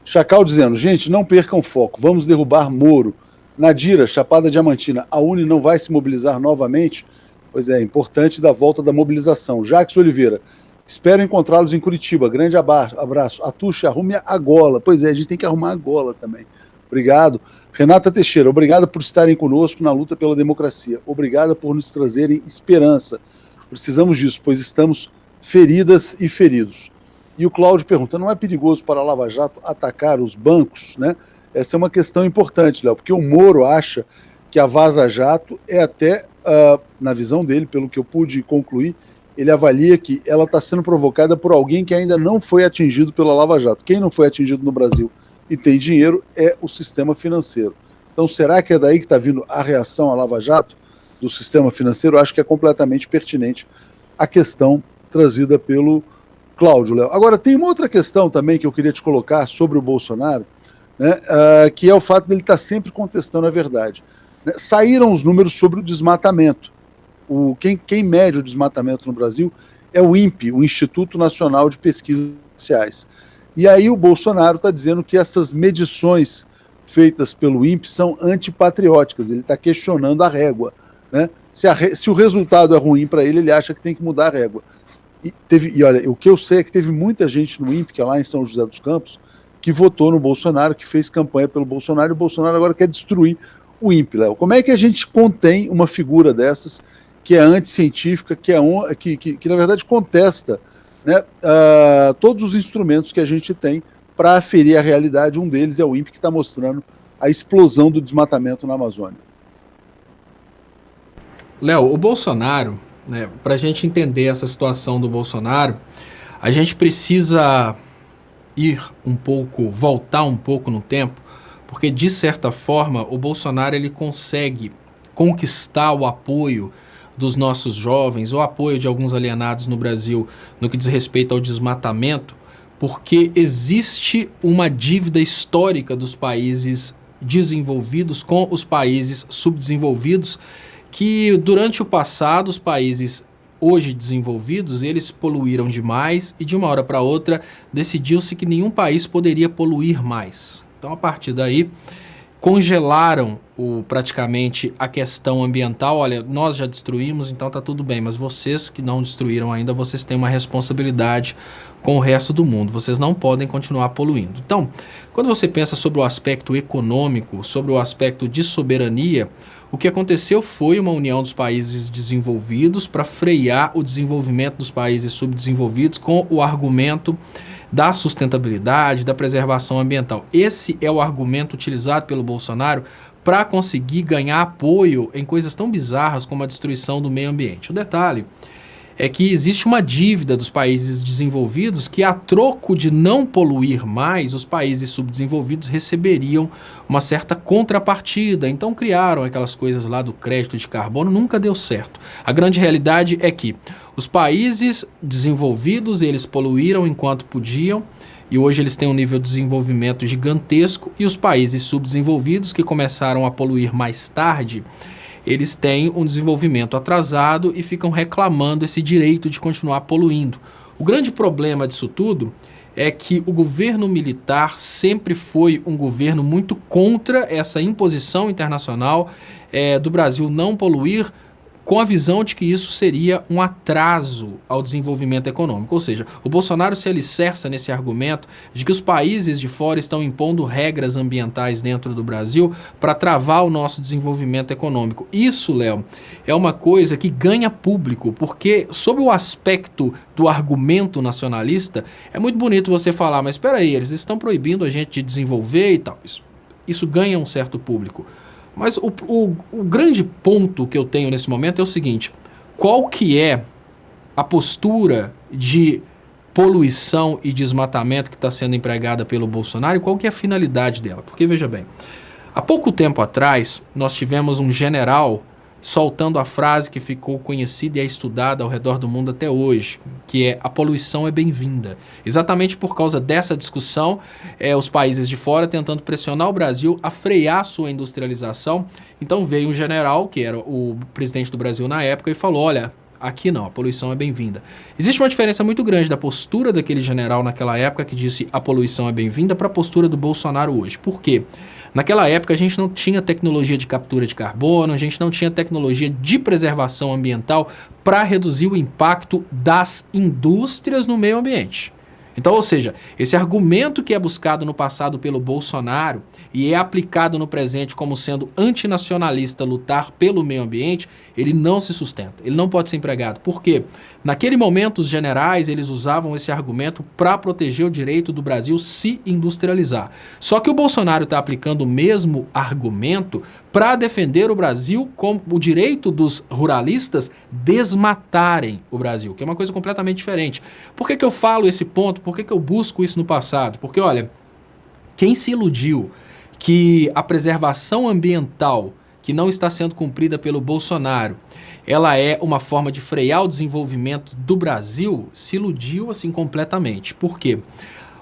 Chacal dizendo, gente, não percam foco, vamos derrubar Moro. Nadira, Chapada Diamantina, a Uni não vai se mobilizar novamente? Pois é, importante da volta da mobilização. Jacques Oliveira, espero encontrá-los em Curitiba. Grande abraço. Atuxa, arrume a gola. Pois é, a gente tem que arrumar a gola também. Obrigado. Renata Teixeira, obrigada por estarem conosco na luta pela democracia. Obrigada por nos trazerem esperança. Precisamos disso, pois estamos feridas e feridos. E o Cláudio pergunta, não é perigoso para a Lava Jato atacar os bancos, né? Essa é uma questão importante, Léo, porque o Moro acha que a Vaza Jato é até, na visão dele, pelo que eu pude concluir, ele avalia que ela está sendo provocada por alguém que ainda não foi atingido pela Lava Jato. Quem não foi atingido no Brasil e tem dinheiro é o sistema financeiro. Então, será que é daí que está vindo a reação à Lava Jato do sistema financeiro? Eu acho que é completamente pertinente a questão trazida pelo Cláudio, Léo. Agora, tem uma outra questão também que eu queria te colocar sobre o Bolsonaro, né, que é o fato dele estar sempre contestando a verdade. Né? Saíram os números sobre o desmatamento. Quem mede o desmatamento no Brasil é o INPE, o Instituto Nacional de Pesquisas Sociais. E aí o Bolsonaro está dizendo que essas medições feitas pelo INPE são antipatrióticas, ele está questionando a régua. Né? Se o resultado é ruim para ele, ele acha que tem que mudar a régua. E olha, o que eu sei é que teve muita gente no INPE, que é lá em São José dos Campos, que votou no Bolsonaro, que fez campanha pelo Bolsonaro, e o Bolsonaro agora quer destruir o INPE, Léo. Como é que a gente contém uma figura dessas que é anticientífica, que na verdade contesta, né, todos os instrumentos que a gente tem para aferir a realidade? Um deles é o INPE, que está mostrando a explosão do desmatamento na Amazônia. Léo, o Bolsonaro, né, para a gente entender essa situação do Bolsonaro, a gente precisa voltar um pouco no tempo, porque de certa forma o Bolsonaro ele consegue conquistar o apoio dos nossos jovens, o apoio de alguns alienados no Brasil no que diz respeito ao desmatamento, porque existe uma dívida histórica dos países desenvolvidos com os países subdesenvolvidos, que durante o passado os países hoje desenvolvidos, eles poluíram demais e de uma hora para outra decidiu-se que nenhum país poderia poluir mais. Então, a partir daí, congelaram praticamente a questão ambiental. Olha, nós já destruímos, então tá tudo bem, mas vocês que não destruíram ainda, vocês têm uma responsabilidade com o resto do mundo. Vocês não podem continuar poluindo. Então, quando você pensa sobre o aspecto econômico, sobre o aspecto de soberania, o que aconteceu foi uma união dos países desenvolvidos para frear o desenvolvimento dos países subdesenvolvidos com o argumento da sustentabilidade, da preservação ambiental. Esse é o argumento utilizado pelo Bolsonaro para conseguir ganhar apoio em coisas tão bizarras como a destruição do meio ambiente. O detalhe é que existe uma dívida dos países desenvolvidos que, a troco de não poluir mais, os países subdesenvolvidos receberiam uma certa contrapartida. Então criaram aquelas coisas lá do crédito de carbono, nunca deu certo. A grande realidade é que os países desenvolvidos, eles poluíram enquanto podiam, e hoje eles têm um nível de desenvolvimento gigantesco, e os países subdesenvolvidos, que começaram a poluir mais tarde, eles têm um desenvolvimento atrasado e ficam reclamando esse direito de continuar poluindo. O grande problema disso tudo é que o governo militar sempre foi um governo muito contra essa imposição internacional do Brasil não poluir, com a visão de que isso seria um atraso ao desenvolvimento econômico. Ou seja, o Bolsonaro se alicerça nesse argumento de que os países de fora estão impondo regras ambientais dentro do Brasil para travar o nosso desenvolvimento econômico. Isso, Léo, é uma coisa que ganha público, porque sob o aspecto do argumento nacionalista, é muito bonito você falar, mas espera aí, eles estão proibindo a gente de desenvolver e tal. Isso ganha um certo público. Mas o grande ponto que eu tenho nesse momento é o seguinte: qual que é a postura de poluição e desmatamento que está sendo empregada pelo Bolsonaro e qual que é a finalidade dela? Porque, veja bem, há pouco tempo atrás, nós tivemos um general soltando a frase que ficou conhecida e é estudada ao redor do mundo até hoje, que é: a poluição é bem-vinda. Exatamente por causa dessa discussão, os países de fora tentando pressionar o Brasil a frear sua industrialização. Então veio um general, que era o presidente do Brasil na época, e falou: olha, Aqui não, a poluição é bem-vinda. Existe uma diferença muito grande da postura daquele general naquela época que disse a poluição é bem-vinda para a postura do Bolsonaro hoje. Por quê? Naquela época a gente não tinha tecnologia de captura de carbono, a gente não tinha tecnologia de preservação ambiental para reduzir o impacto das indústrias no meio ambiente. Então, ou seja, esse argumento que é buscado no passado pelo Bolsonaro e é aplicado no presente como sendo antinacionalista lutar pelo meio ambiente, ele não se sustenta, ele não pode ser empregado. Por quê? Naquele momento, os generais eles usavam esse argumento para proteger o direito do Brasil se industrializar. Só que o Bolsonaro está aplicando o mesmo argumento para defender o Brasil com o direito dos ruralistas desmatarem o Brasil, que é uma coisa completamente diferente. Por que eu falo esse ponto? Por que eu busco isso no passado? Porque, olha, quem se iludiu que a preservação ambiental que não está sendo cumprida pelo Bolsonaro, ela é uma forma de frear o desenvolvimento do Brasil, se iludiu assim completamente. Por quê?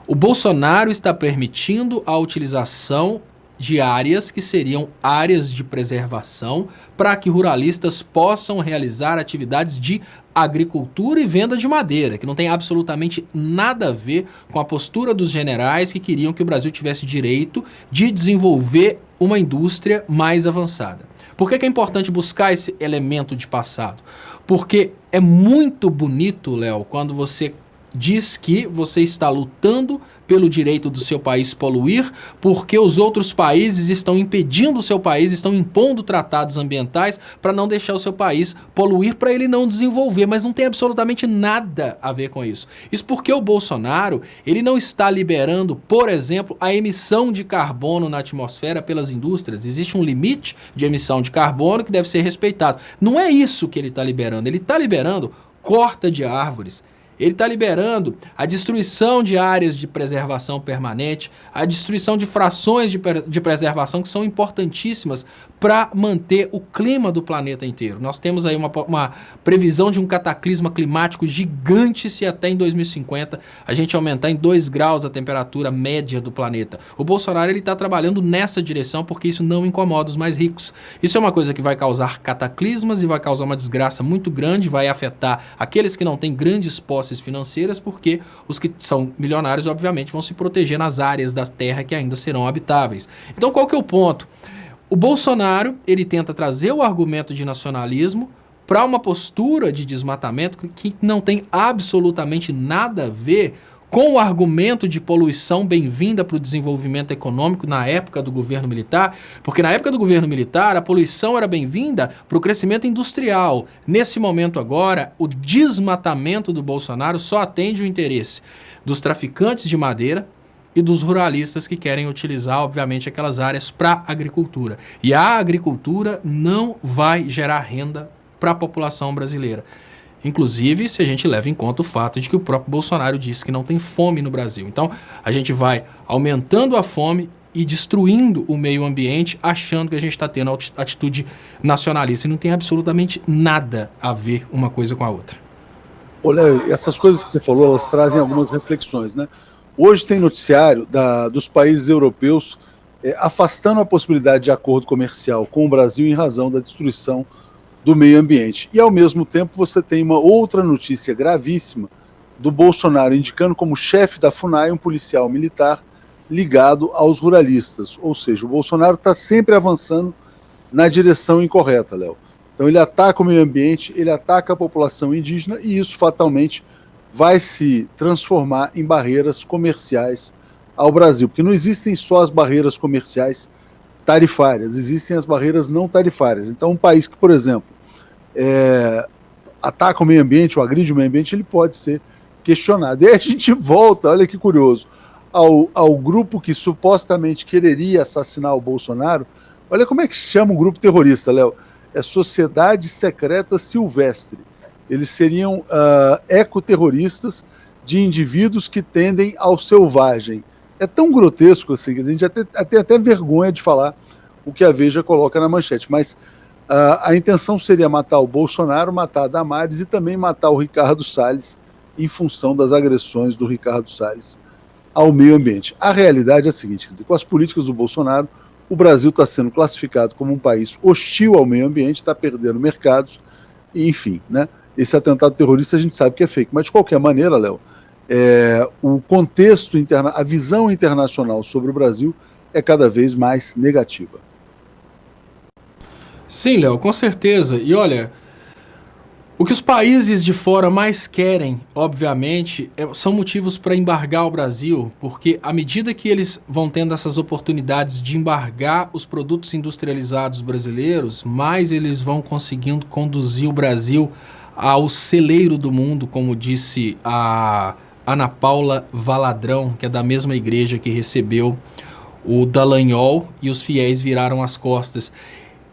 O Bolsonaro está permitindo a utilização de áreas que seriam áreas de preservação para que ruralistas possam realizar atividades de agricultura e venda de madeira, que não tem absolutamente nada a ver com a postura dos generais que queriam que o Brasil tivesse direito de desenvolver uma indústria mais avançada. Por que é importante buscar esse elemento de passado? Porque é muito bonito, Léo, quando você diz que você está lutando pelo direito do seu país poluir, porque os outros países estão impedindo o seu país, estão impondo tratados ambientais para não deixar o seu país poluir, para ele não desenvolver, mas não tem absolutamente nada a ver com isso. Isso porque o Bolsonaro, ele não está liberando, por exemplo, a emissão de carbono na atmosfera pelas indústrias. Existe um limite de emissão de carbono que deve ser respeitado. Não é isso que ele está liberando corta de árvores. Ele está liberando a destruição de áreas de preservação permanente, a destruição de frações de preservação que são importantíssimas para manter o clima do planeta inteiro. Nós temos aí uma previsão de um cataclisma climático gigante se até em 2050 a gente aumentar em 2 graus a temperatura média do planeta. O Bolsonaro está trabalhando nessa direção porque isso não incomoda os mais ricos. Isso é uma coisa que vai causar cataclismas e vai causar uma desgraça muito grande, vai afetar aqueles que não têm grandes posses financeiras, porque os que são milionários, obviamente, vão se proteger nas áreas da terra que ainda serão habitáveis. Então, qual que é o ponto? O Bolsonaro, ele tenta trazer o argumento de nacionalismo para uma postura de desmatamento que não tem absolutamente nada a ver com o argumento de poluição bem-vinda para o desenvolvimento econômico na época do governo militar, porque na época do governo militar a poluição era bem-vinda para o crescimento industrial. Nesse momento agora, o desmatamento do Bolsonaro só atende o interesse dos traficantes de madeira e dos ruralistas que querem utilizar, obviamente, aquelas áreas para agricultura. E a agricultura não vai gerar renda para a população brasileira. Inclusive, se a gente leva em conta o fato de que o próprio Bolsonaro disse que não tem fome no Brasil. Então, a gente vai aumentando a fome e destruindo o meio ambiente, achando que a gente está tendo atitude nacionalista. E não tem absolutamente nada a ver uma coisa com a outra. Olha, essas coisas que você falou, elas trazem algumas reflexões, né? Hoje tem noticiário dos países europeus afastando a possibilidade de acordo comercial com o Brasil em razão da destruição do meio ambiente. E, ao mesmo tempo, você tem uma outra notícia gravíssima do Bolsonaro indicando como chefe da FUNAI um policial militar ligado aos ruralistas. Ou seja, o Bolsonaro está sempre avançando na direção incorreta, Léo. Então ele ataca o meio ambiente, ele ataca a população indígena e isso fatalmente vai se transformar em barreiras comerciais ao Brasil. Porque não existem só as barreiras comerciais tarifárias, existem as barreiras não tarifárias. Então um país que, por exemplo, ataca o meio ambiente ou agride o meio ambiente, ele pode ser questionado. E aí a gente volta, olha que curioso, ao grupo que supostamente quereria assassinar o Bolsonaro. Olha como é que chama o grupo terrorista, Léo. É Sociedade Secreta Silvestre. Eles seriam ecoterroristas de indivíduos que tendem ao selvagem. É tão grotesco assim, que a gente tem até vergonha de falar o que a Veja coloca na manchete, mas a intenção seria matar o Bolsonaro, matar a Damares e também matar o Ricardo Salles em função das agressões do Ricardo Salles ao meio ambiente. A realidade é a seguinte, quer dizer, com as políticas do Bolsonaro, o Brasil está sendo classificado como um país hostil ao meio ambiente, está perdendo mercados, enfim, né? esse atentado terrorista a gente sabe que é fake. Mas, de qualquer maneira, Léo, o contexto, a visão internacional sobre o Brasil é cada vez mais negativa. Sim, Léo, com certeza. E olha, o que os países de fora mais querem, obviamente, são motivos para embargar o Brasil, porque à medida que eles vão tendo essas oportunidades de embargar os produtos industrializados brasileiros, mais eles vão conseguindo conduzir o Brasil ao celeiro do mundo, como disse a Ana Paula Valadrão, que é da mesma igreja que recebeu o Dallagnol, e os fiéis viraram as costas.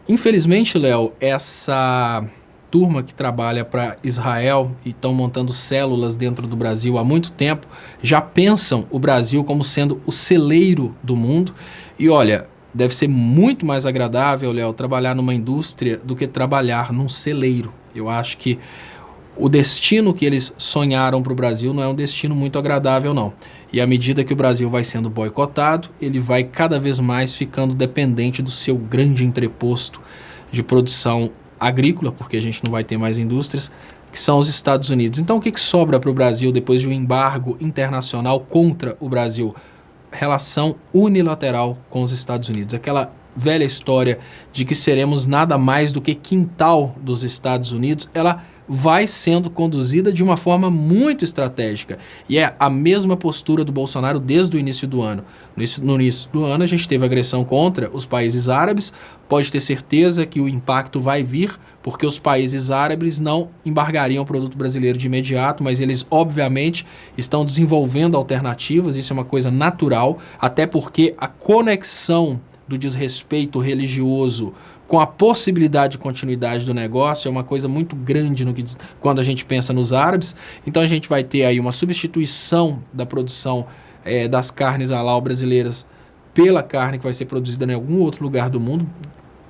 Infelizmente, Léo, essa turma que trabalha para Israel e estão montando células dentro do Brasil há muito tempo, já pensam o Brasil como sendo o celeiro do mundo. E olha, deve ser muito mais agradável, Léo, trabalhar numa indústria do que trabalhar num celeiro. Eu acho que o destino que eles sonharam para o Brasil não é um destino muito agradável, não. E à medida que o Brasil vai sendo boicotado, ele vai cada vez mais ficando dependente do seu grande entreposto de produção agrícola, porque a gente não vai ter mais indústrias, que são os Estados Unidos. Então o que sobra para o Brasil depois de um embargo internacional contra o Brasil? Relação unilateral com os Estados Unidos. Aquela velha história de que seremos nada mais do que quintal dos Estados Unidos, ela vai sendo conduzida de uma forma muito estratégica. E é a mesma postura do Bolsonaro desde o início do ano. No início do ano a gente teve agressão contra os países árabes, pode ter certeza que o impacto vai vir, porque os países árabes não embargariam o produto brasileiro de imediato, mas eles obviamente estão desenvolvendo alternativas, isso é uma coisa natural, até porque a conexão do desrespeito religioso com a possibilidade de continuidade do negócio é uma coisa muito grande quando a gente pensa nos árabes. Então a gente vai ter aí uma substituição da produção das carnes halal brasileiras pela carne que vai ser produzida em algum outro lugar do mundo.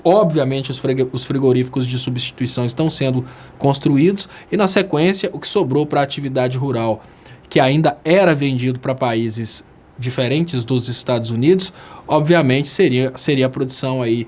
Obviamente os frigoríficos de substituição estão sendo construídos e na sequência o que sobrou para a atividade rural, que ainda era vendido para países diferentes dos Estados Unidos, obviamente seria a produção aí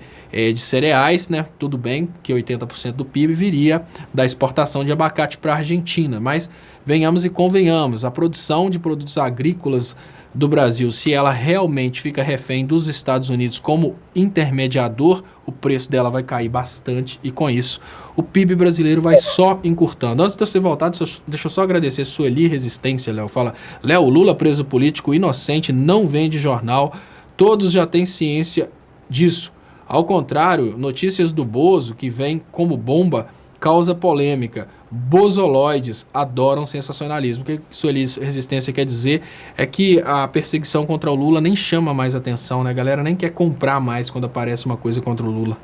de cereais, né? Tudo bem que 80% do PIB viria da exportação de abacate para a Argentina, mas venhamos e convenhamos, a produção de produtos agrícolas do Brasil, se ela realmente fica refém dos Estados Unidos como intermediador, o preço dela vai cair bastante e com isso o PIB brasileiro vai só encurtando. Antes de você voltar, deixa eu só agradecer Sueli Resistência, Léo. Fala, Léo, Lula preso político inocente, não vende jornal, todos já têm ciência disso. Ao contrário, notícias do Bozo, que vem como bomba, causa polêmica. Bozoloides adoram sensacionalismo. O que Sueli Resistência quer dizer é que a perseguição contra o Lula nem chama mais atenção, né? A galera nem quer comprar mais quando aparece uma coisa contra o Lula.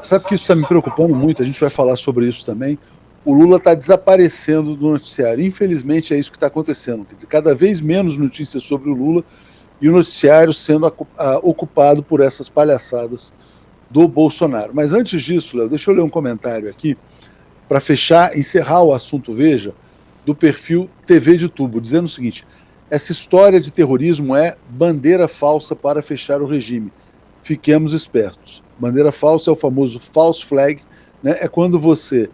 Sabe que isso está me preocupando muito? A gente vai falar sobre isso também. O Lula está desaparecendo do noticiário. Infelizmente é isso que está acontecendo. Quer dizer, cada vez menos notícias sobre o Lula e o noticiário sendo ocupado por essas palhaçadas do Bolsonaro. Mas antes disso, Léo, deixa eu ler um comentário aqui para encerrar o assunto Veja, do perfil TV de Tubo, dizendo o seguinte: essa história de terrorismo é bandeira falsa para fechar o regime. Fiquemos espertos. Bandeira falsa é o famoso false flag, né? É quando você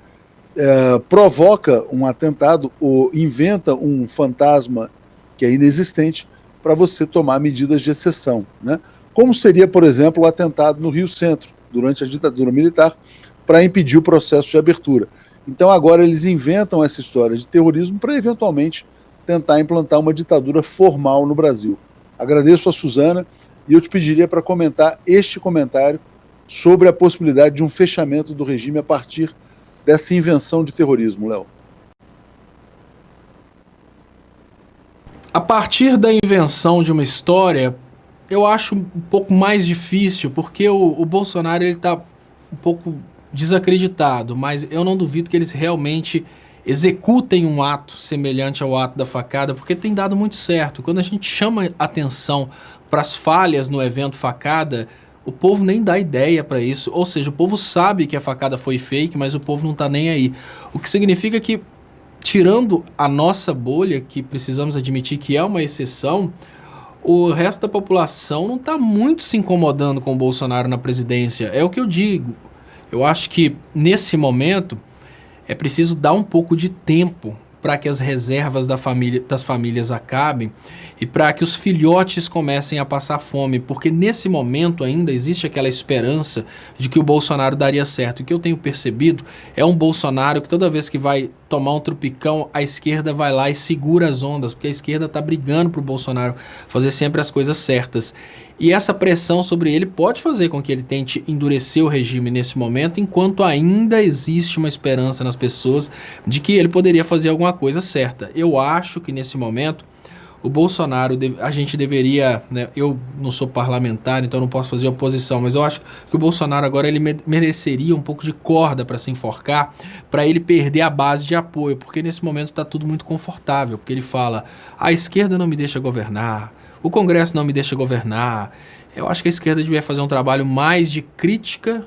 provoca um atentado ou inventa um fantasma que é inexistente para você tomar medidas de exceção, né? Como seria, por exemplo, o atentado no Rio Centro, durante a ditadura militar, para impedir o processo de abertura. Então agora eles inventam essa história de terrorismo para eventualmente tentar implantar uma ditadura formal no Brasil. Agradeço a Suzana e eu te pediria para comentar este comentário sobre a possibilidade de um fechamento do regime a partir dessa invenção de terrorismo, Léo. A partir da invenção de uma história, eu acho um pouco mais difícil, porque o Bolsonaro está um pouco desacreditado, mas eu não duvido que eles realmente executem um ato semelhante ao ato da facada, porque tem dado muito certo. Quando a gente chama atenção para as falhas no evento facada, o povo nem dá ideia para isso, ou seja, o povo sabe que a facada foi fake, mas o povo não está nem aí. O que significa que, tirando a nossa bolha, que precisamos admitir que é uma exceção, o resto da população não está muito se incomodando com o Bolsonaro na presidência. É o que eu digo. Eu acho que, nesse momento, é preciso dar um pouco de tempo para que as reservas das famílias acabem e para que os filhotes comecem a passar fome, porque nesse momento ainda existe aquela esperança de que o Bolsonaro daria certo. O que eu tenho percebido é um Bolsonaro que toda vez que vai tomar um trupicão, a esquerda vai lá e segura as ondas, porque a esquerda está brigando para o Bolsonaro fazer sempre as coisas certas. E essa pressão sobre ele pode fazer com que ele tente endurecer o regime nesse momento, enquanto ainda existe uma esperança nas pessoas de que ele poderia fazer alguma coisa certa. Eu acho que nesse momento o Bolsonaro, a gente deveria, né, eu não sou parlamentar, então não posso fazer oposição, mas eu acho que o Bolsonaro agora ele mereceria um pouco de corda para se enforcar, para ele perder a base de apoio, porque nesse momento está tudo muito confortável, porque ele fala, a esquerda não me deixa governar, o Congresso não me deixa governar. Eu acho que a esquerda devia fazer um trabalho mais de crítica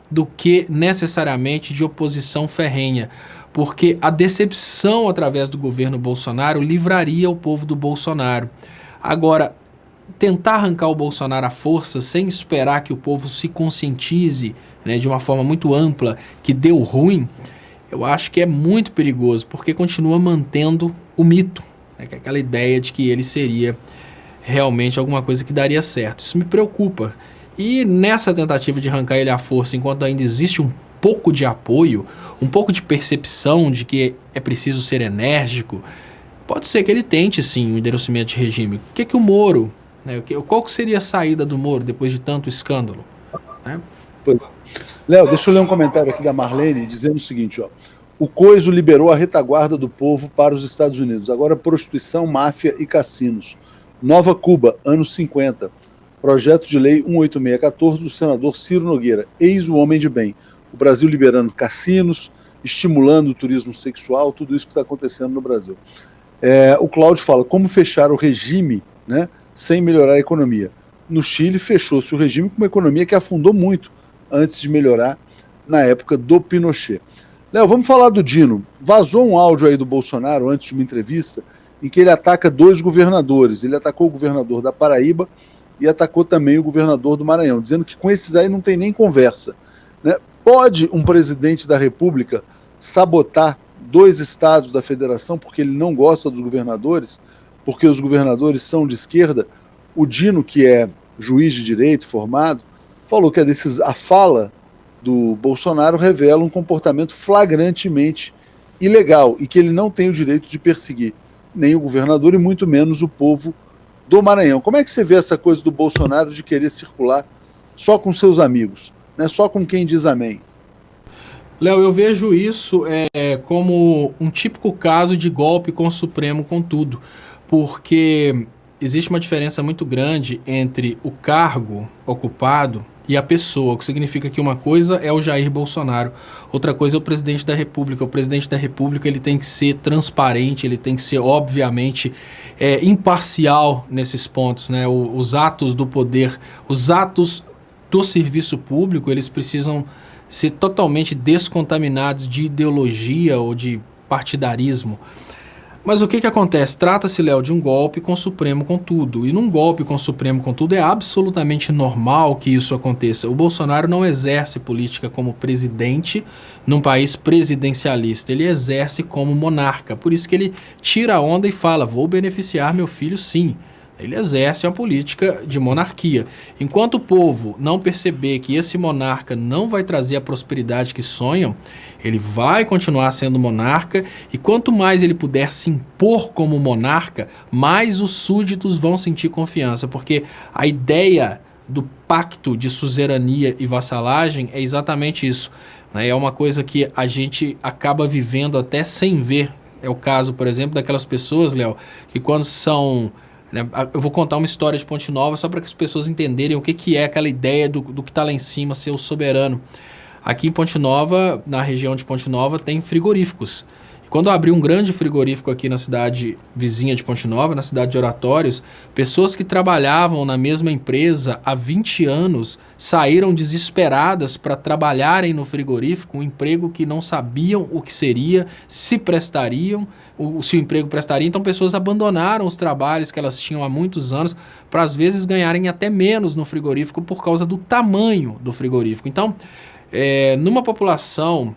do que necessariamente de oposição ferrenha, porque a decepção através do governo Bolsonaro livraria o povo do Bolsonaro. Agora, tentar arrancar o Bolsonaro à força sem esperar que o povo se conscientize, né, de uma forma muito ampla que deu ruim, eu acho que é muito perigoso, porque continua mantendo o mito, né, que é aquela ideia de que ele seria realmente alguma coisa que daria certo. Isso me preocupa. E nessa tentativa de arrancar ele à força, enquanto ainda existe um pouco de apoio, um pouco de percepção de que é preciso ser enérgico, pode ser que ele tente sim o endurecimento de regime. O que o Moro, né, qual que seria a saída do Moro depois de tanto escândalo? Né? Léo, deixa eu ler um comentário aqui da Marlene dizendo o seguinte, ó. O Coiso liberou a retaguarda do povo para os Estados Unidos. Agora prostituição, máfia e cassinos. Nova Cuba, anos 50. Projeto de lei 18614 do senador Ciro Nogueira. Eis o homem de bem. O Brasil liberando cassinos, estimulando o turismo sexual, tudo isso que está acontecendo no Brasil. O Cláudio fala, como fechar o regime, né, sem melhorar a economia? No Chile, fechou-se o regime com uma economia que afundou muito antes de melhorar na época do Pinochet. Léo, vamos falar do Dino. Vazou um áudio aí do Bolsonaro antes de uma entrevista em que ele ataca 2 governadores. Ele atacou o governador da Paraíba e atacou também o governador do Maranhão, dizendo que com esses aí não tem nem conversa, né? Pode um presidente da República sabotar 2 estados da federação porque ele não gosta dos governadores, porque os governadores são de esquerda? O Dino, que é juiz de direito formado, falou que a fala do Bolsonaro revela um comportamento flagrantemente ilegal e que ele não tem o direito de perseguir nem o governador e muito menos o povo do Maranhão. Como é que você vê essa coisa do Bolsonaro de querer circular só com seus amigos, né? Só com quem diz amém? Léo, eu vejo isso como um típico caso de golpe com o Supremo com tudo, porque existe uma diferença muito grande entre o cargo ocupado e a pessoa, o que significa que uma coisa é o Jair Bolsonaro, outra coisa é o presidente da República. O presidente da República ele tem que ser transparente, ele tem que ser, obviamente, imparcial nesses pontos, né? Os atos do poder, os atos do serviço público, eles precisam ser totalmente descontaminados de ideologia ou de partidarismo. Mas o que acontece? Trata-se, Léo, de um golpe com o Supremo com tudo. E num golpe com o Supremo com tudo é absolutamente normal que isso aconteça. O Bolsonaro não exerce política como presidente num país presidencialista. Ele exerce como monarca. Por isso que ele tira a onda e fala, vou beneficiar meu filho sim. Ele exerce uma política de monarquia. Enquanto o povo não perceber que esse monarca não vai trazer a prosperidade que sonham, ele vai continuar sendo monarca e quanto mais ele puder se impor como monarca, mais os súditos vão sentir confiança, porque a ideia do pacto de suzerania e vassalagem é exatamente isso, né? É uma coisa que a gente acaba vivendo até sem ver. É o caso, por exemplo, daquelas pessoas, Léo, que quando são... Eu vou contar uma história de Ponte Nova só para que as pessoas entenderem o que é aquela ideia do que está lá em cima, ser o soberano. Aqui em Ponte Nova, na região de Ponte Nova, tem frigoríficos. E quando abriu um grande frigorífico aqui na cidade vizinha de Ponte Nova, na cidade de Oratórios, pessoas que trabalhavam na mesma empresa há 20 anos saíram desesperadas para trabalharem no frigorífico, um emprego que não sabiam o que seria, se prestariam, se o emprego prestaria. Então pessoas abandonaram os trabalhos que elas tinham há muitos anos para às vezes ganharem até menos no frigorífico por causa do tamanho do frigorífico. Então, numa população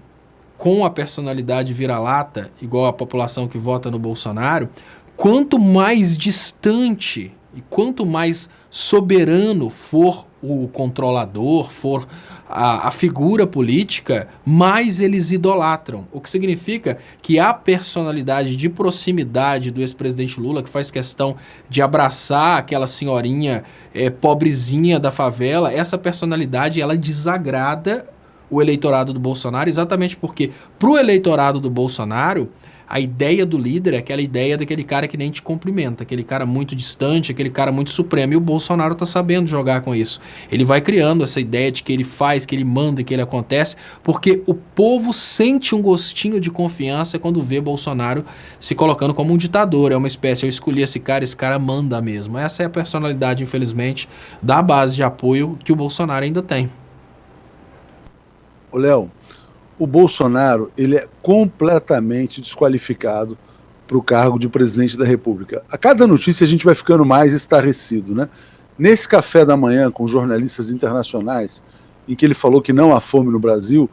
com a personalidade vira-lata, igual a população que vota no Bolsonaro, quanto mais distante e quanto mais soberano for o controlador, for a figura política, mais eles idolatram. O que significa que a personalidade de proximidade do ex-presidente Lula, que faz questão de abraçar aquela senhorinha pobrezinha da favela, essa personalidade ela desagrada o eleitorado do Bolsonaro, exatamente porque para o eleitorado do Bolsonaro, a ideia do líder é aquela ideia daquele cara que nem te cumprimenta, aquele cara muito distante, aquele cara muito supremo, e o Bolsonaro está sabendo jogar com isso. Ele vai criando essa ideia de que ele faz, que ele manda, que ele acontece, porque o povo sente um gostinho de confiança quando vê Bolsonaro se colocando como um ditador, é uma espécie, eu escolhi esse cara manda mesmo. Essa é a personalidade, infelizmente, da base de apoio que o Bolsonaro ainda tem. Ô, Léo, o Bolsonaro ele é completamente desqualificado para o cargo de presidente da República. A cada notícia a gente vai ficando mais estarrecido, né? Nesse café da manhã com jornalistas internacionais, em que ele falou que não há fome no Brasil,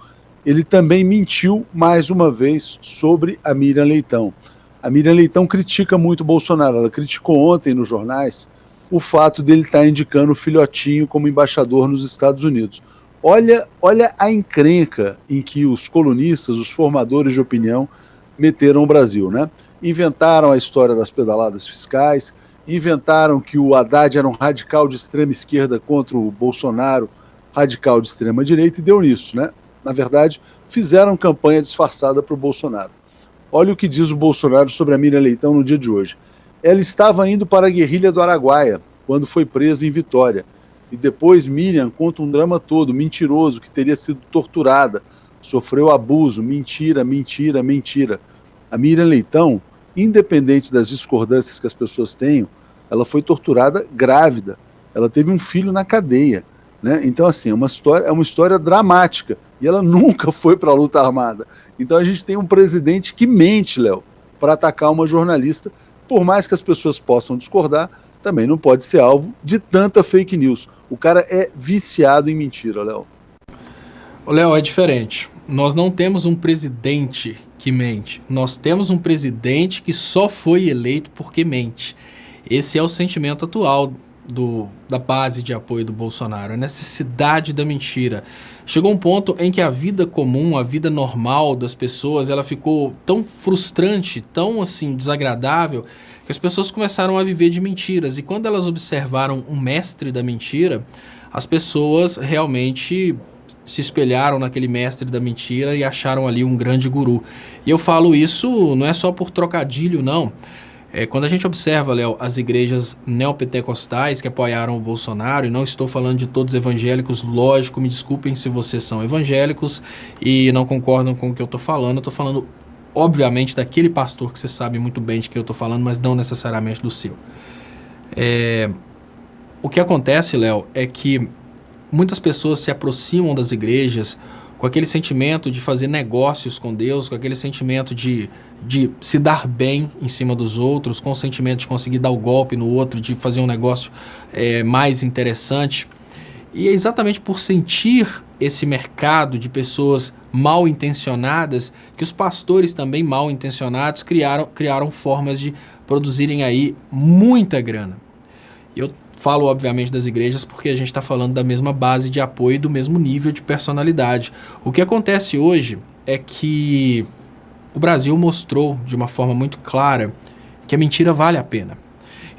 ele também mentiu mais uma vez sobre a Miriam Leitão. A Miriam Leitão critica muito o Bolsonaro. Ela criticou ontem nos jornais o fato dele estar indicando o filhotinho como embaixador nos Estados Unidos. Olha a encrenca em que os colunistas, os formadores de opinião, meteram o Brasil, né? Inventaram a história das pedaladas fiscais, inventaram que o Haddad era um radical de extrema esquerda contra o Bolsonaro, radical de extrema direita, e deu nisso, né? Na verdade, fizeram campanha disfarçada para o Bolsonaro. Olha o que diz o Bolsonaro sobre a Miriam Leitão no dia de hoje. Ela estava indo para a guerrilha do Araguaia, quando foi presa em Vitória. E depois Miriam conta um drama todo, mentiroso, que teria sido torturada, sofreu abuso, mentira. A Miriam Leitão, independente das discordâncias que as pessoas tenham, ela foi torturada grávida, ela teve um filho na cadeia, né? Então, assim, é uma história dramática, e ela nunca foi para a luta armada. Então a gente tem um presidente que mente, Léo, para atacar uma jornalista, por mais que as pessoas possam discordar, também não pode ser alvo de tanta fake news. O cara é viciado em mentira, Léo. Léo, é diferente. Nós não temos um presidente que mente. Nós temos um presidente que só foi eleito porque mente. Esse é o sentimento atual da base de apoio do Bolsonaro, a necessidade da mentira. Chegou um ponto em que a vida comum, a vida normal das pessoas, ela ficou tão frustrante, tão assim desagradável, que as pessoas começaram a viver de mentiras. E quando elas observaram um mestre da mentira, as pessoas realmente se espelharam naquele mestre da mentira e acharam ali um grande guru. E eu falo isso não é só por trocadilho, não. Quando a gente observa, Léo, as igrejas neopentecostais que apoiaram o Bolsonaro, e não estou falando de todos evangélicos, lógico, me desculpem se vocês são evangélicos e não concordam com o que eu estou falando. Eu estou falando, obviamente, daquele pastor que você sabe muito bem de que eu estou falando, mas não necessariamente do seu. O que acontece, Léo, é que muitas pessoas se aproximam das igrejas com aquele sentimento de fazer negócios com Deus, com aquele sentimento de se dar bem em cima dos outros, com o sentimento de conseguir dar o golpe no outro, de fazer um negócio mais interessante. E é exatamente por sentir esse mercado de pessoas mal intencionadas que os pastores também mal intencionados criaram formas de produzirem aí muita grana. Eu falo, obviamente, das igrejas porque a gente está falando da mesma base de apoio e do mesmo nível de personalidade. O que acontece hoje é que o Brasil mostrou de uma forma muito clara que a mentira vale a pena.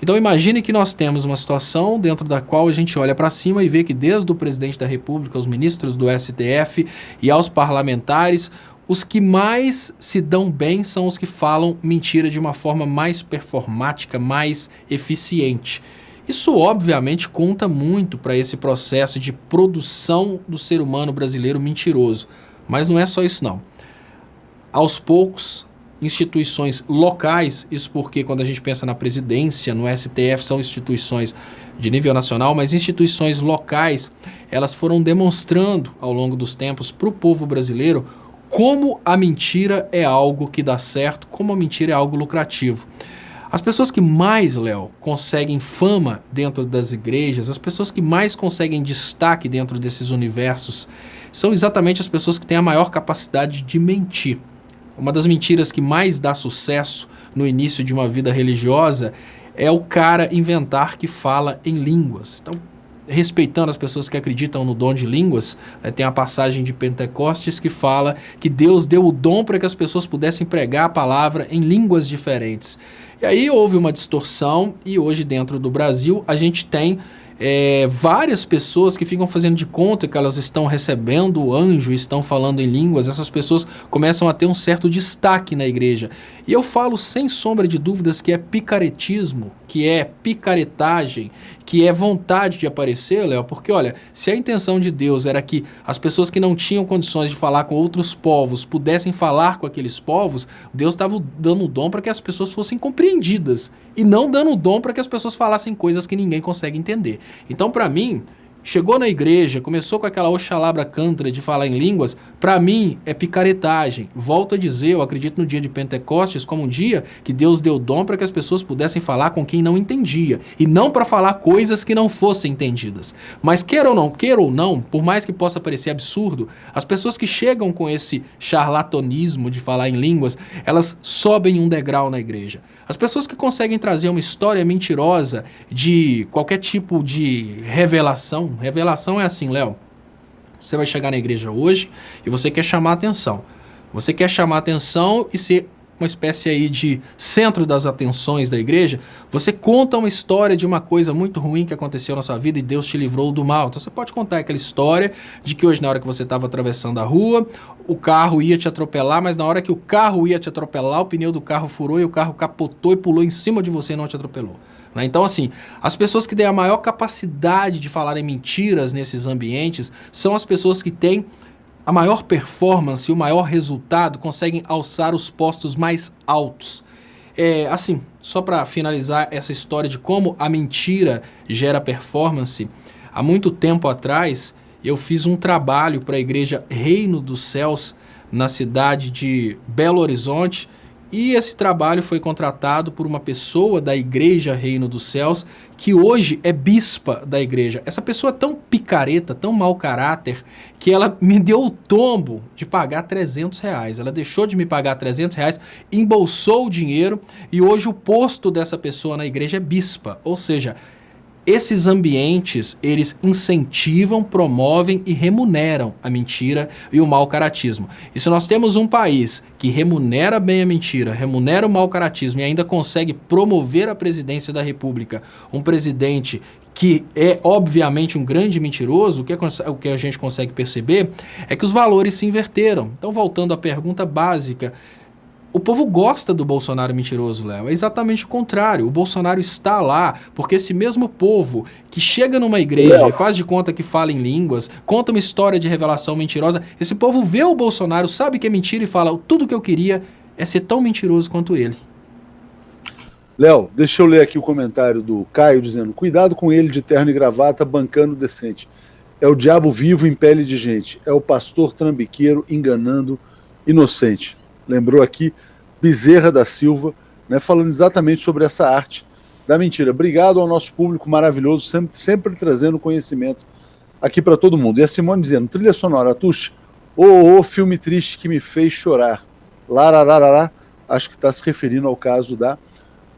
Então imagine que nós temos uma situação dentro da qual a gente olha para cima e vê que desde o presidente da República, os ministros do STF e aos parlamentares, os que mais se dão bem são os que falam mentira de uma forma mais performática, mais eficiente. Isso, obviamente, conta muito para esse processo de produção do ser humano brasileiro mentiroso. Mas não é só isso, não. Aos poucos, instituições locais, isso porque quando a gente pensa na presidência, no STF, são instituições de nível nacional, mas instituições locais, elas foram demonstrando ao longo dos tempos para o povo brasileiro como a mentira é algo que dá certo, como a mentira é algo lucrativo. As pessoas que mais, Léo, conseguem fama dentro das igrejas, as pessoas que mais conseguem destaque dentro desses universos, são exatamente as pessoas que têm a maior capacidade de mentir. Uma das mentiras que mais dá sucesso no início de uma vida religiosa é o cara inventar que fala em línguas. Então, respeitando as pessoas que acreditam no dom de línguas, tem a passagem de Pentecostes que fala que Deus deu o dom para que as pessoas pudessem pregar a palavra em línguas diferentes. E aí houve uma distorção e hoje dentro do Brasil a gente tem várias pessoas que ficam fazendo de conta que elas estão recebendo o anjo e estão falando em línguas. Essas pessoas começam a ter um certo destaque na igreja. E eu falo sem sombra de dúvidas que é picaretismo, que é picaretagem, que é vontade de aparecer, Léo, porque olha, se a intenção de Deus era que as pessoas que não tinham condições de falar com outros povos pudessem falar com aqueles povos, Deus estava dando o dom para que as pessoas fossem compreendidas e não dando o dom para que as pessoas falassem coisas que ninguém consegue entender. Então, para mim, chegou na igreja, começou com aquela oxalabra cantra de falar em línguas, para mim é picaretagem. Volto a dizer, eu acredito no dia de Pentecostes como um dia que Deus deu dom para que as pessoas pudessem falar com quem não entendia, e não para falar coisas que não fossem entendidas. Mas queira ou não, por mais que possa parecer absurdo, as pessoas que chegam com esse charlatanismo de falar em línguas, elas sobem um degrau na igreja. As pessoas que conseguem trazer uma história mentirosa de qualquer tipo de revelação é assim, Léo. Você vai chegar na igreja hoje e você quer chamar atenção. Você quer chamar atenção e ser uma espécie aí de centro das atenções da igreja. Você conta uma história de uma coisa muito ruim que aconteceu na sua vida e Deus te livrou do mal. Então você pode contar aquela história de que hoje, na hora que você estava atravessando a rua, o carro ia te atropelar, mas na hora que o carro ia te atropelar, o pneu do carro furou e o carro capotou e pulou em cima de você e não te atropelou. Então, assim, as pessoas que têm a maior capacidade de falarem mentiras nesses ambientes são as pessoas que têm a maior performance e o maior resultado, conseguem alçar os postos mais altos. Assim, só para finalizar essa história de como a mentira gera performance, há muito tempo atrás eu fiz um trabalho para a igreja Reino dos Céus na cidade de Belo Horizonte. E esse trabalho foi contratado por uma pessoa da igreja Reino dos Céus, que hoje é bispa da igreja. Essa pessoa é tão picareta, tão mau caráter, que ela me deu o tombo de pagar R$300. Ela deixou de me pagar R$300, embolsou o dinheiro e hoje o posto dessa pessoa na igreja é bispa. Ou seja, esses ambientes, eles incentivam, promovem e remuneram a mentira e o mau caratismo. E se nós temos um país que remunera bem a mentira, remunera o mau caratismo e ainda consegue promover a presidência da República, um presidente que é obviamente um grande mentiroso, o que a gente consegue perceber é que os valores se inverteram. Então, voltando à pergunta básica, o povo gosta do Bolsonaro mentiroso, Léo. É exatamente o contrário. O Bolsonaro está lá porque esse mesmo povo que chega numa igreja e faz de conta que fala em línguas, conta uma história de revelação mentirosa, esse povo vê o Bolsonaro, sabe que é mentira e fala: tudo que eu queria é ser tão mentiroso quanto ele. Léo, deixa eu ler aqui o comentário do Caio dizendo: cuidado com ele de terno e gravata, bancando decente. É o diabo vivo em pele de gente. É o pastor trambiqueiro enganando inocente. Lembrou aqui Bezerra da Silva, né, falando exatamente sobre essa arte da mentira. Obrigado ao nosso público maravilhoso, sempre trazendo conhecimento aqui para todo mundo. E a Simone dizendo: trilha sonora, Atush, filme triste que me fez chorar. Larararará, acho que está se referindo ao caso da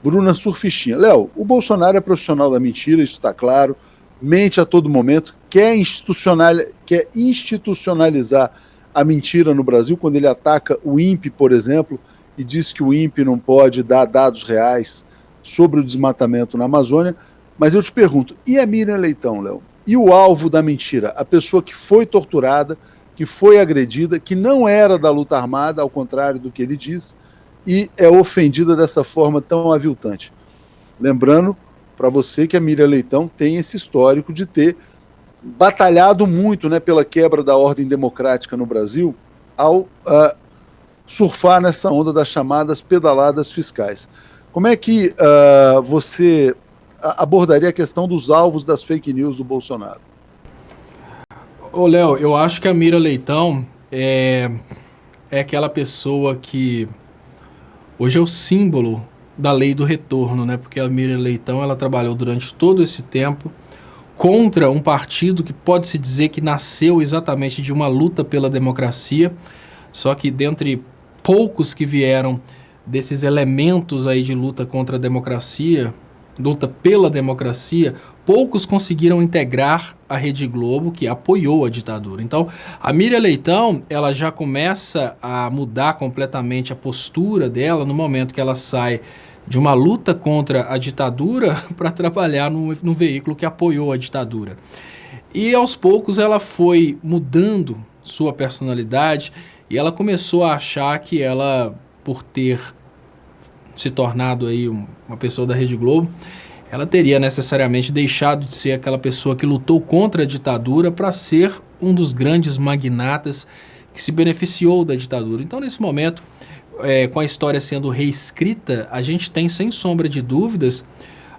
Bruna Surfistinha. Léo, o Bolsonaro é profissional da mentira, isso está claro, mente a todo momento, quer institucionalizar a mentira no Brasil, quando ele ataca o INPE, por exemplo, e diz que o INPE não pode dar dados reais sobre o desmatamento na Amazônia. Mas eu te pergunto, e a Miriam Leitão, Léo? E o alvo da mentira? A pessoa que foi torturada, que foi agredida, que não era da luta armada, ao contrário do que ele diz, e é ofendida dessa forma tão aviltante. Lembrando para você que a Miriam Leitão tem esse histórico de ter batalhado muito, né, pela quebra da ordem democrática no Brasil ao surfar nessa onda das chamadas pedaladas fiscais. Como é que você abordaria a questão dos alvos das fake news do Bolsonaro? Ô, Léo, eu acho que a Miriam Leitão é aquela pessoa que hoje é o símbolo da lei do retorno, né? Porque a Miriam Leitão, ela trabalhou durante todo esse tempo contra um partido que pode-se dizer que nasceu exatamente de uma luta pela democracia, só que dentre poucos que vieram desses elementos aí de luta contra a democracia, luta pela democracia, poucos conseguiram integrar a Rede Globo, que apoiou a ditadura. Então, a Miriam Leitão, ela já começa a mudar completamente a postura dela no momento que ela sai de uma luta contra a ditadura para trabalhar no veículo que apoiou a ditadura. E aos poucos ela foi mudando sua personalidade e ela começou a achar que ela, por ter se tornado aí uma pessoa da Rede Globo, ela teria necessariamente deixado de ser aquela pessoa que lutou contra a ditadura para ser um dos grandes magnatas que se beneficiou da ditadura. Então, nesse momento, com a história sendo reescrita, a gente tem, sem sombra de dúvidas,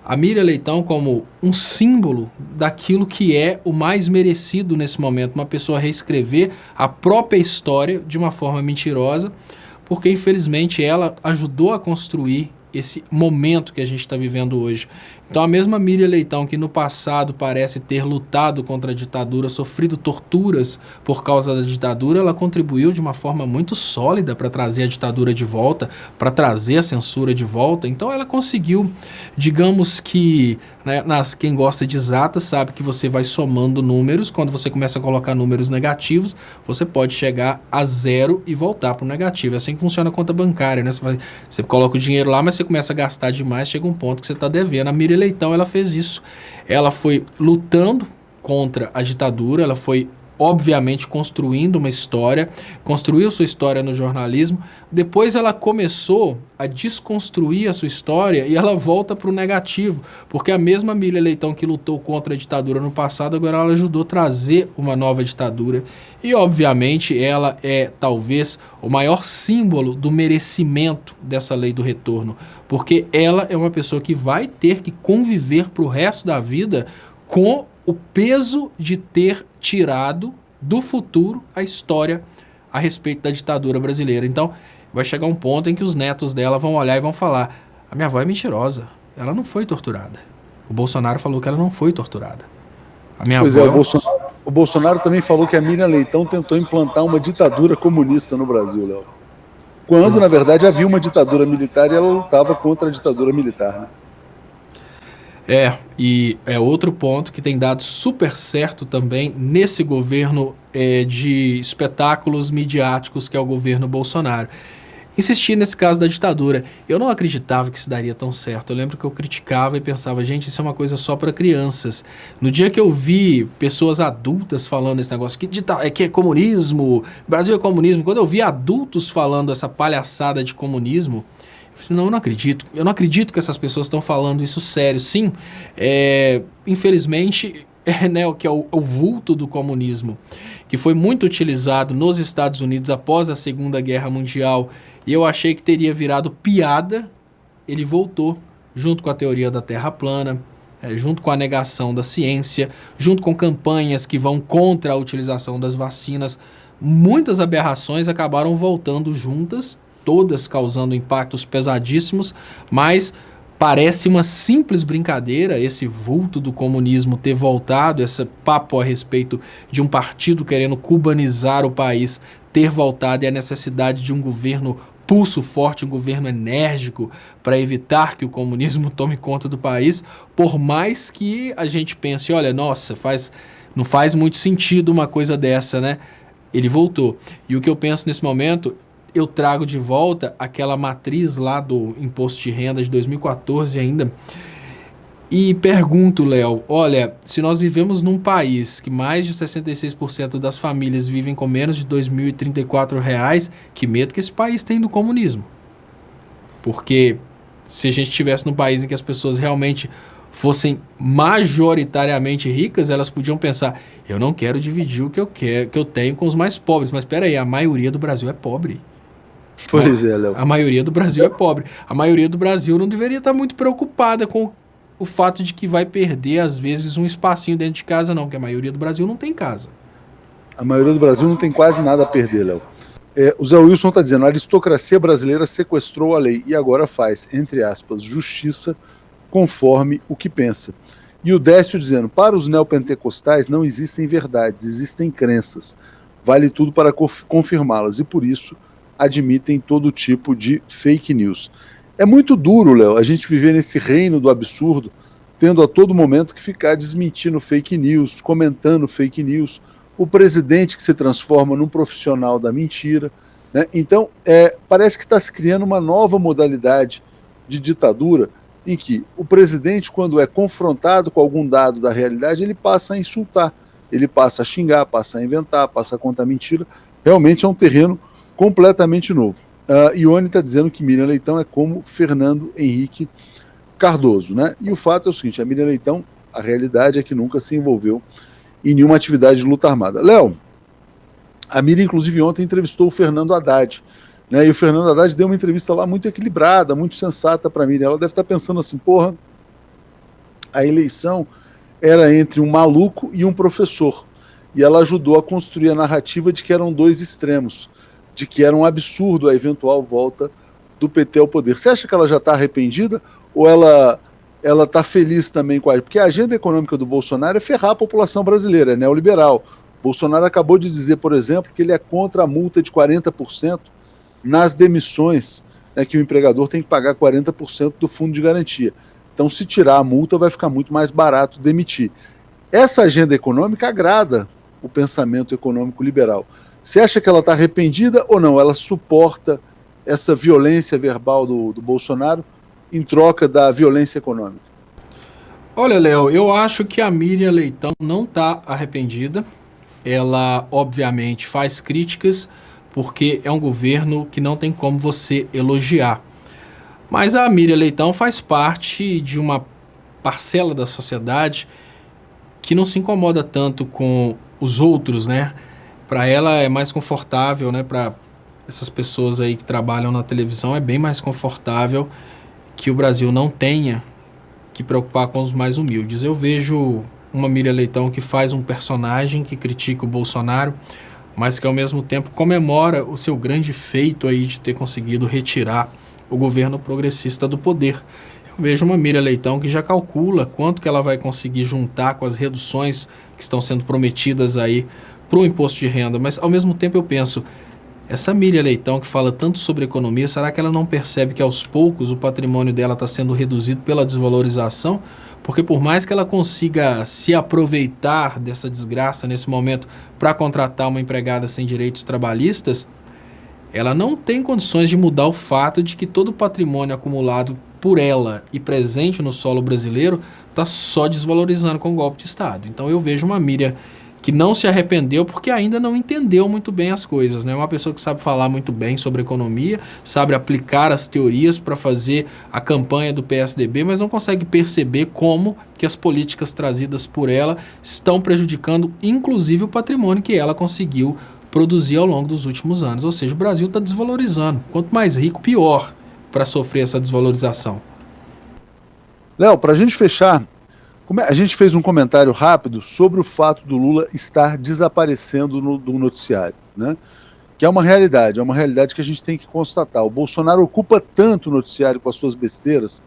a Miriam Leitão como um símbolo daquilo que é o mais merecido nesse momento, uma pessoa reescrever a própria história de uma forma mentirosa, porque infelizmente ela ajudou a construir esse momento que a gente está vivendo hoje. Então a mesma Miriam Leitão que no passado parece ter lutado contra a ditadura, sofrido torturas por causa da ditadura, ela contribuiu de uma forma muito sólida para trazer a ditadura de volta, para trazer a censura de volta. Então ela conseguiu, digamos que, né, quem gosta de exatas sabe que você vai somando números, quando você começa a colocar números negativos, você pode chegar a zero e voltar para o negativo. É assim que funciona a conta bancária, né? Você coloca o dinheiro lá, mas você começa a gastar demais, chega um ponto que você está devendo. A Miriam Leitão, ela fez isso. Ela foi lutando contra a ditadura, ela foi obviamente construindo uma história, construiu sua história no jornalismo, depois ela começou a desconstruir a sua história e ela volta para o negativo, porque a mesma Miriam Leitão que lutou contra a ditadura no passado, agora ela ajudou a trazer uma nova ditadura e obviamente ela é talvez o maior símbolo do merecimento dessa lei do retorno, porque ela é uma pessoa que vai ter que conviver para o resto da vida com o peso de ter tirado do futuro a história a respeito da ditadura brasileira. Então, vai chegar um ponto em que os netos dela vão olhar e vão falar: a minha avó é mentirosa, ela não foi torturada. O Bolsonaro falou que ela não foi torturada. A minha pois avó... o Bolsonaro também falou que a Miriam Leitão tentou implantar uma ditadura comunista no Brasil, Léo. Quando, na verdade, havia uma ditadura militar e ela lutava contra a ditadura militar, né? E é outro ponto que tem dado super certo também nesse governo de espetáculos midiáticos que é o governo Bolsonaro. Insistir nesse caso da ditadura. Eu não acreditava que isso daria tão certo. Eu lembro que eu criticava e pensava, gente, isso é uma coisa só para crianças. No dia que eu vi pessoas adultas falando esse negócio, que é comunismo, Brasil é comunismo, quando eu vi adultos falando essa palhaçada de comunismo, eu falei, não, eu não acredito que essas pessoas estão falando isso sério. Sim, infelizmente, né, o que é o vulto do comunismo, que foi muito utilizado nos Estados Unidos após a Segunda Guerra Mundial, e eu achei que teria virado piada, ele voltou, junto com a teoria da Terra plana, junto com a negação da ciência, junto com campanhas que vão contra a utilização das vacinas. Muitas aberrações acabaram voltando juntas, todas causando impactos pesadíssimos, mas parece uma simples brincadeira esse vulto do comunismo ter voltado, esse papo a respeito de um partido querendo cubanizar o país ter voltado, e a necessidade de um governo pulso forte, um governo enérgico para evitar que o comunismo tome conta do país, por mais que a gente pense, olha, nossa, não faz muito sentido uma coisa dessa, né? Ele voltou. E o que eu penso nesse momento, eu trago de volta aquela matriz lá do imposto de renda de 2014 ainda e pergunto, Léo, olha, se nós vivemos num país que mais de 66% das famílias vivem com menos de R$ 2.034, que medo que esse país tem do comunismo? Porque se a gente estivesse num país em que as pessoas realmente fossem majoritariamente ricas, elas podiam pensar, eu não quero dividir o que eu tenho com os mais pobres, mas espera aí, a maioria do Brasil é pobre. Pois é, Léo. A maioria do Brasil é pobre. A maioria do Brasil não deveria estar muito preocupada com o fato de que vai perder, às vezes, um espacinho dentro de casa, não, porque a maioria do Brasil não tem casa. A maioria do Brasil não tem quase nada a perder, Léo. O Zé Wilson está dizendo, a aristocracia brasileira sequestrou a lei e agora faz, entre aspas, justiça conforme o que pensa. E o Décio dizendo, para os neopentecostais não existem verdades, existem crenças. Vale tudo para confirmá-las e por isso admitem todo tipo de fake news. É muito duro, Léo, a gente viver nesse reino do absurdo, tendo a todo momento que ficar desmentindo fake news, comentando fake news, o presidente que se transforma num profissional da mentira, né? Então, parece que está se criando uma nova modalidade de ditadura em que o presidente, quando é confrontado com algum dado da realidade, ele passa a insultar, ele passa a xingar, passa a inventar, passa a contar mentira. Realmente é um terreno completamente novo. Ione está dizendo que Miriam Leitão é como Fernando Henrique Cardoso, né? E o fato é o seguinte, a Miriam Leitão, a realidade é que nunca se envolveu em nenhuma atividade de luta armada. Léo, a Miriam, inclusive, ontem entrevistou o Fernando Haddad, né? E o Fernando Haddad deu uma entrevista lá muito equilibrada, muito sensata para a Miriam. Ela deve estar pensando assim, porra, a eleição era entre um maluco e um professor. E ela ajudou a construir a narrativa de que eram dois extremos, de que era um absurdo a eventual volta do PT ao poder. Você acha que ela já está arrependida ou ela está feliz também com a... Porque a agenda econômica do Bolsonaro é ferrar a população brasileira, é neoliberal. Bolsonaro acabou de dizer, por exemplo, que ele é contra a multa de 40% nas demissões, né, que o empregador tem que pagar 40% do fundo de garantia. Então, se tirar a multa, vai ficar muito mais barato demitir. Essa agenda econômica agrada o pensamento econômico liberal. Você acha que ela está arrependida ou não? Ela suporta essa violência verbal do Bolsonaro em troca da violência econômica? Olha, Léo, eu acho que a Miriam Leitão não está arrependida. Ela, obviamente, faz críticas porque é um governo que não tem como você elogiar. Mas a Miriam Leitão faz parte de uma parcela da sociedade que não se incomoda tanto com os outros, né? Para ela é mais confortável, né? Para essas pessoas aí que trabalham na televisão é bem mais confortável que o Brasil não tenha que preocupar com os mais humildes. Eu vejo uma Miriam Leitão que faz um personagem que critica o Bolsonaro, mas que ao mesmo tempo comemora o seu grande feito aí de ter conseguido retirar o governo progressista do poder. Eu vejo uma Miriam Leitão que já calcula quanto que ela vai conseguir juntar com as reduções que estão sendo prometidas aí para o imposto de renda, mas ao mesmo tempo eu penso, essa Miriam Leitão que fala tanto sobre economia, será que ela não percebe que aos poucos o patrimônio dela está sendo reduzido pela desvalorização? Porque por mais que ela consiga se aproveitar dessa desgraça nesse momento para contratar uma empregada sem direitos trabalhistas, ela não tem condições de mudar o fato de que todo o patrimônio acumulado por ela e presente no solo brasileiro está só desvalorizando com o golpe de Estado. Então eu vejo uma Miriam que não se arrependeu porque ainda não entendeu muito bem as coisas, né? Uma pessoa que sabe falar muito bem sobre economia, sabe aplicar as teorias para fazer a campanha do PSDB, mas não consegue perceber como que as políticas trazidas por ela estão prejudicando, inclusive, o patrimônio que ela conseguiu produzir ao longo dos últimos anos. Ou seja, o Brasil está desvalorizando. Quanto mais rico, pior para sofrer essa desvalorização. Léo, para a gente fechar, a gente fez um comentário rápido sobre o fato do Lula estar desaparecendo do noticiário, né? Que é uma realidade que a gente tem que constatar. O Bolsonaro ocupa tanto o noticiário com as suas besteiras,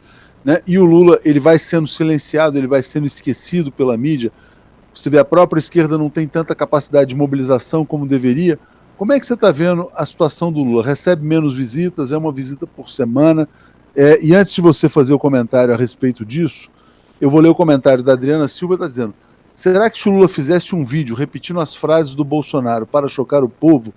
né? E o Lula, ele vai sendo silenciado, ele vai sendo esquecido pela mídia. Você vê, a própria esquerda não tem tanta capacidade de mobilização como deveria. Como é que você está vendo a situação do Lula? Recebe menos visitas, é uma visita por semana. E antes de você fazer o comentário a respeito disso, eu vou ler o comentário da Adriana Silva, está dizendo: será que se o Lula fizesse um vídeo repetindo as frases do Bolsonaro para chocar o povo,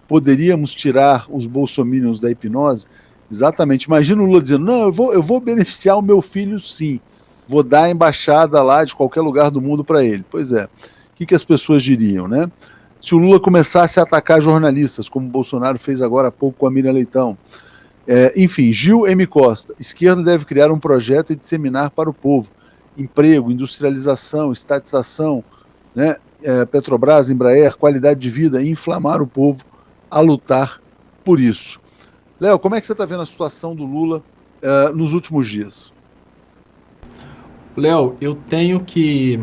poderíamos tirar os bolsominions da hipnose? Exatamente. Imagina o Lula dizendo: não, eu vou beneficiar o meu filho sim, vou dar a embaixada lá de qualquer lugar do mundo para ele. Pois é, o que as pessoas diriam, né? Se o Lula começasse a atacar jornalistas, como o Bolsonaro fez agora há pouco com a Miriam Leitão. Enfim, Gil M. Costa: esquerda deve criar um projeto e disseminar para o povo emprego, industrialização, estatização, né? Petrobras, Embraer, qualidade de vida, e inflamar o povo a lutar por isso. Léo, como é que você está vendo a situação do Lula nos últimos dias? Léo, eu tenho que...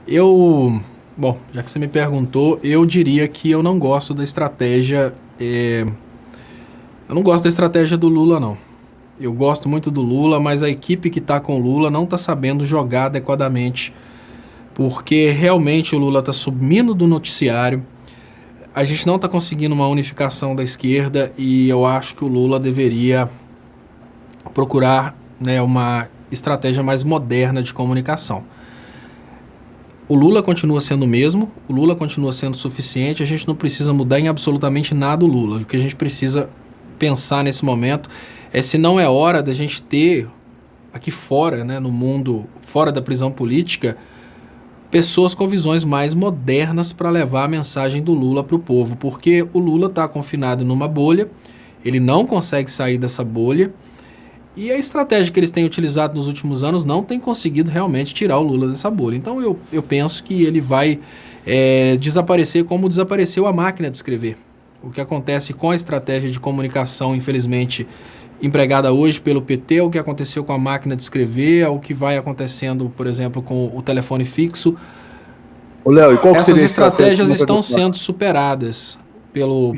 eu Bom, já que você me perguntou, eu diria que eu não gosto da estratégia. Eu não gosto da estratégia do Lula, não. Eu gosto muito do Lula, mas a equipe que está com o Lula não está sabendo jogar adequadamente, porque realmente o Lula está sumindo do noticiário. A gente não está conseguindo uma unificação da esquerda e eu acho que o Lula deveria procurar, né, uma estratégia mais moderna de comunicação. O Lula continua sendo o mesmo, o Lula continua sendo suficiente, a gente não precisa mudar em absolutamente nada o Lula. O que a gente precisa pensar nesse momento é se não é hora da gente ter aqui fora, né, no mundo, fora da prisão política, pessoas com visões mais modernas para levar a mensagem do Lula para o povo, porque o Lula está confinado numa bolha, ele não consegue sair dessa bolha, e a estratégia que eles têm utilizado nos últimos anos não tem conseguido realmente tirar o Lula dessa bolha. Então eu penso que ele vai desaparecer como desapareceu a máquina de escrever. O que acontece com a estratégia de comunicação, infelizmente, empregada hoje pelo PT, o que aconteceu com a máquina de escrever, o que vai acontecendo, por exemplo, com o telefone fixo. Ô, Léo, e qual Essas seria a estratégias estratégia? estão sendo superadas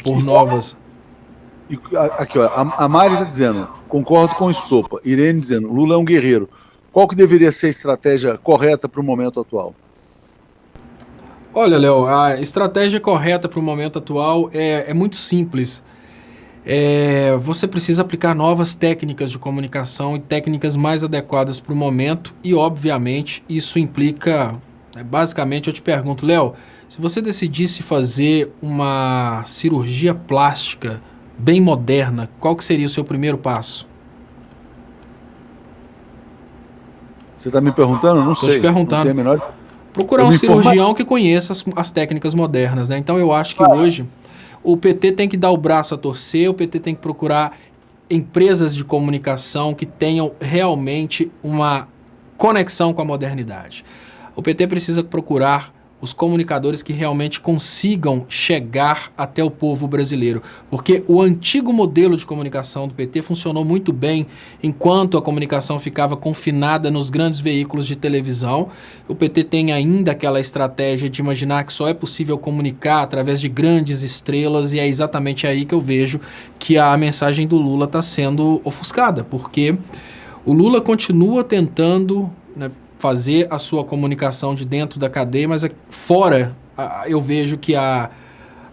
por novas. Aqui, ó, a Mari está dizendo, concordo com o Estopa. Irene dizendo, Lula é um guerreiro. Qual que deveria ser a estratégia correta para o momento atual? Olha, Léo, a estratégia correta para o momento atual é muito simples. Você precisa aplicar novas técnicas de comunicação e técnicas mais adequadas para o momento e, obviamente, isso implica... basicamente, eu te pergunto, Léo, se você decidisse fazer uma cirurgia plástica bem moderna, qual que seria o seu primeiro passo? Você está me perguntando? Não Estou sei. te perguntando. Não tenho a menor... Procurar um cirurgião que conheça as técnicas modernas, né? Então eu acho que hoje o PT tem que dar o braço a torcer, o PT tem que procurar empresas de comunicação que tenham realmente uma conexão com a modernidade. O PT precisa procurar os comunicadores que realmente consigam chegar até o povo brasileiro, porque o antigo modelo de comunicação do PT funcionou muito bem enquanto a comunicação ficava confinada nos grandes veículos de televisão. O PT tem ainda aquela estratégia de imaginar que só é possível comunicar através de grandes estrelas, e é exatamente aí que eu vejo que a mensagem do Lula está sendo ofuscada, porque o Lula continua tentando, né, fazer a sua comunicação de dentro da cadeia, mas fora eu vejo que a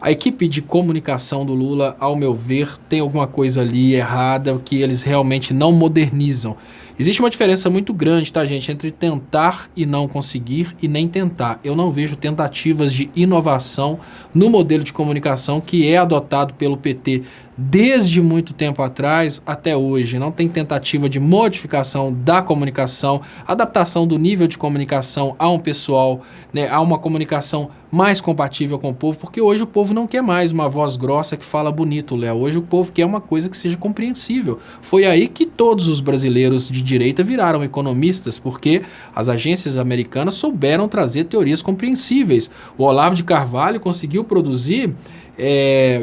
equipe de comunicação do Lula, ao meu ver, tem alguma coisa ali errada, que eles realmente não modernizam. Existe uma diferença muito grande, tá, gente, entre tentar e não conseguir e nem tentar. Eu não vejo tentativas de inovação no modelo de comunicação que é adotado pelo PT desde muito tempo atrás até hoje. Não tem tentativa de modificação da comunicação, adaptação do nível de comunicação a um pessoal, né, a uma comunicação mais compatível com o povo, porque hoje o povo não quer mais uma voz grossa que fala bonito, Léo. Hoje o povo quer uma coisa que seja compreensível. Foi aí que todos os brasileiros de direita viraram economistas, porque as agências americanas souberam trazer teorias compreensíveis. O Olavo de Carvalho conseguiu produzir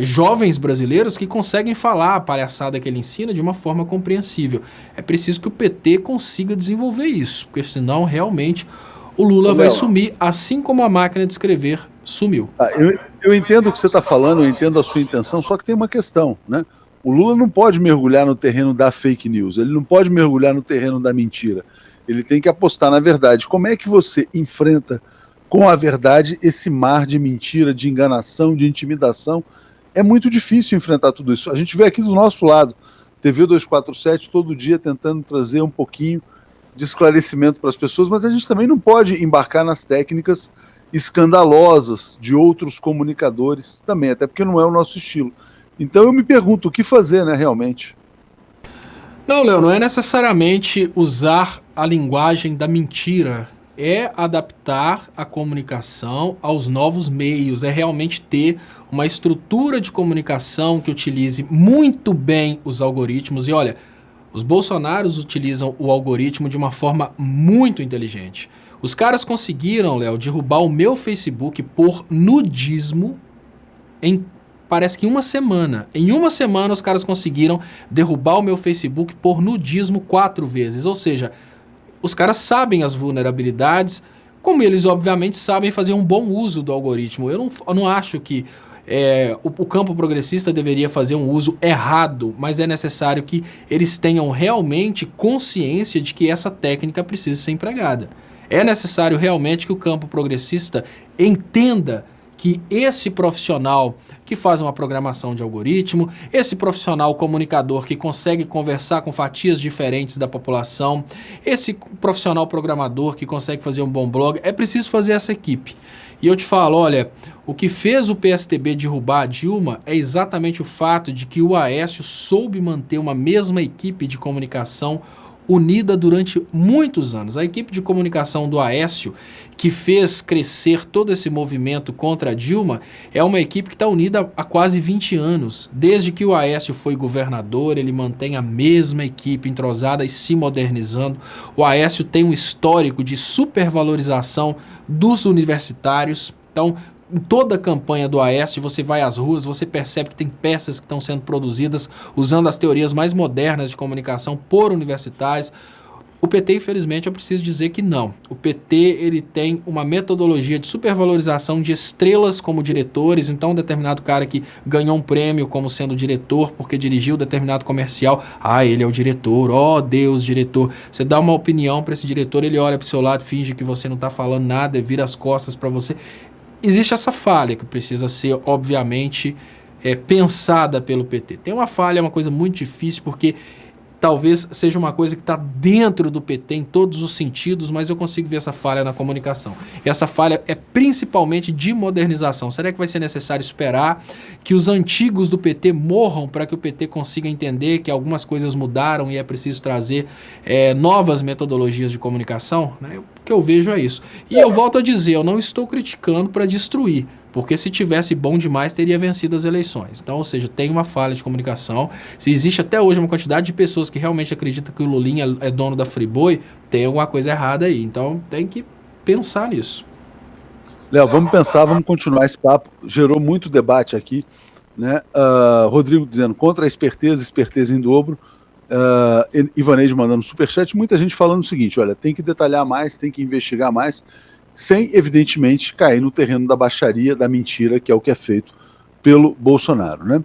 jovens brasileiros que conseguem falar a palhaçada que ele ensina de uma forma compreensível. É preciso que o PT consiga desenvolver isso, porque senão realmente o Lula vai sumir, assim como a máquina de escrever sumiu. Eu entendo o que você está falando, eu entendo a sua intenção, só que tem uma questão, né? O Lula não pode mergulhar no terreno da fake news, ele não pode mergulhar no terreno da mentira. Ele tem que apostar na verdade. Como é que você enfrenta com a verdade esse mar de mentira, de enganação, de intimidação? É muito difícil enfrentar tudo isso. A gente vê aqui do nosso lado, TV 247, todo dia tentando trazer um pouquinho de esclarecimento para as pessoas, mas a gente também não pode embarcar nas técnicas escandalosas de outros comunicadores também, até porque não é o nosso estilo. Então eu me pergunto o que fazer, né, realmente. Não, Léo, não é necessariamente usar a linguagem da mentira, é adaptar a comunicação aos novos meios, é realmente ter uma estrutura de comunicação que utilize muito bem os algoritmos. E olha, os bolsonaros utilizam o algoritmo de uma forma muito inteligente. Os caras conseguiram, Léo, derrubar o meu Facebook por nudismo parece que em uma semana. Em uma semana os caras conseguiram derrubar o meu Facebook por nudismo 4 vezes. Ou seja, os caras sabem as vulnerabilidades. como eles, obviamente, sabem fazer um bom uso do algoritmo. Eu não acho que o campo progressista deveria fazer um uso errado, mas é necessário que eles tenham realmente consciência de que essa técnica precisa ser empregada. É necessário realmente que o campo progressista entenda que esse profissional que faz uma programação de algoritmo, esse profissional comunicador que consegue conversar com fatias diferentes da população, esse profissional programador que consegue fazer um bom blog, é preciso fazer essa equipe. E eu te falo, olha, o que fez o PSDB derrubar a Dilma é exatamente o fato de que o Aécio soube manter uma mesma equipe de comunicação unida durante muitos anos. A equipe de comunicação do Aécio, que fez crescer todo esse movimento contra a Dilma, é uma equipe que está unida há quase 20 anos. Desde que o Aécio foi governador, ele mantém a mesma equipe entrosada e se modernizando. O Aécio tem um histórico de supervalorização dos universitários. Então, em toda a campanha do Aécio, você vai às ruas, você percebe que tem peças que estão sendo produzidas usando as teorias mais modernas de comunicação por universitários. O PT, infelizmente, eu preciso dizer que não. O PT ele tem uma metodologia de supervalorização de estrelas como diretores. Então, um determinado cara que ganhou um prêmio como sendo diretor porque dirigiu determinado comercial, ele é o diretor, Deus, diretor. Você dá uma opinião para esse diretor, ele olha para o seu lado, finge que você não está falando nada, vira as costas para você. Existe essa falha que precisa ser, obviamente, pensada pelo PT. Tem uma falha, uma coisa muito difícil, porque talvez seja uma coisa que está dentro do PT em todos os sentidos, mas eu consigo ver essa falha na comunicação. E essa falha é principalmente de modernização. Será que vai ser necessário esperar que os antigos do PT morram para que o PT consiga entender que algumas coisas mudaram e é preciso trazer novas metodologias de comunicação? O que eu vejo é isso. E eu volto a dizer, eu não estou criticando para destruir, porque se tivesse bom demais, teria vencido as eleições. Então, ou seja, tem uma falha de comunicação. Se existe até hoje uma quantidade de pessoas que realmente acreditam que o Lulinha é dono da Friboi, tem alguma coisa errada aí. Então, tem que pensar nisso. Léo, vamos pensar, vamos continuar esse papo. Gerou muito debate aqui, né? Rodrigo dizendo, contra a esperteza, esperteza em dobro. Ivaneide mandando superchat. Muita gente falando o seguinte, olha, tem que detalhar mais, tem que investigar mais, sem, evidentemente, cair no terreno da baixaria, da mentira, que é o que é feito pelo Bolsonaro, né?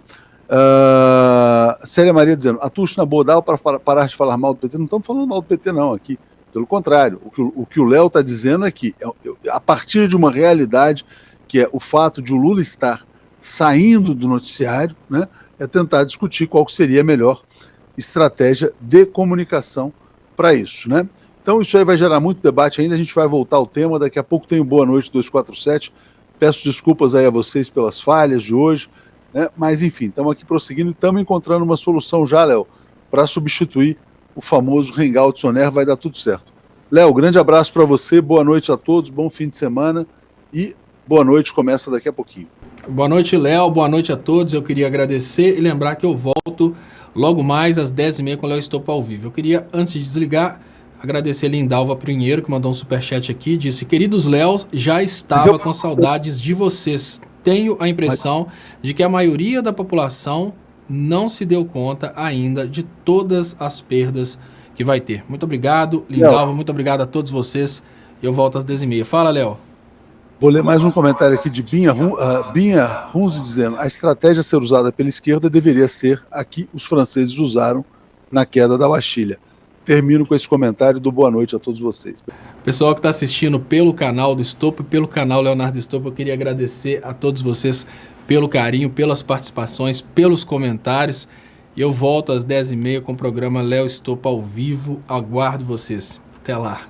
Célia Maria dizendo, Atucho, na boa, dá para parar de falar mal do PT? Não estamos falando mal do PT, não, aqui. Pelo contrário, o que o Léo está dizendo é que, a partir de uma realidade, que é o fato de o Lula estar saindo do noticiário, né, é tentar discutir qual seria a melhor estratégia de comunicação para isso, né? Então isso aí vai gerar muito debate ainda, a gente vai voltar ao tema, daqui a pouco tem o Boa Noite 247, peço desculpas aí a vocês pelas falhas de hoje, né? Mas enfim, estamos aqui prosseguindo e estamos encontrando uma solução já, Léo, para substituir o famoso Hangout Soner, vai dar tudo certo. Léo, grande abraço para você, boa noite a todos, bom fim de semana e Boa Noite começa daqui a pouquinho. Boa noite, Léo, boa noite a todos, eu queria agradecer e lembrar que eu volto logo mais às 10h30 com o Léo Stoppa ao vivo. Eu queria, antes de desligar, agradecer a Lindalva Pinheiro, que mandou um superchat aqui, disse, queridos Léos, já estava com saudades de vocês. Tenho a impressão de que a maioria da população não se deu conta ainda de todas as perdas que vai ter. Muito obrigado, Lindalva, muito obrigado a todos vocês. Eu volto às 10h30. Fala, Léo. Vou ler mais um comentário aqui de Binha Runzi dizendo, a estratégia a ser usada pela esquerda deveria ser a que os franceses usaram na queda da Bastilha. Termino com esse comentário do boa noite a todos vocês. Pessoal que está assistindo pelo canal do Stoppa e pelo canal Leonardo Stoppa, eu queria agradecer a todos vocês pelo carinho, pelas participações, pelos comentários. E eu volto às 10h30 com o programa Léo Stoppa ao vivo. Aguardo vocês. Até lá.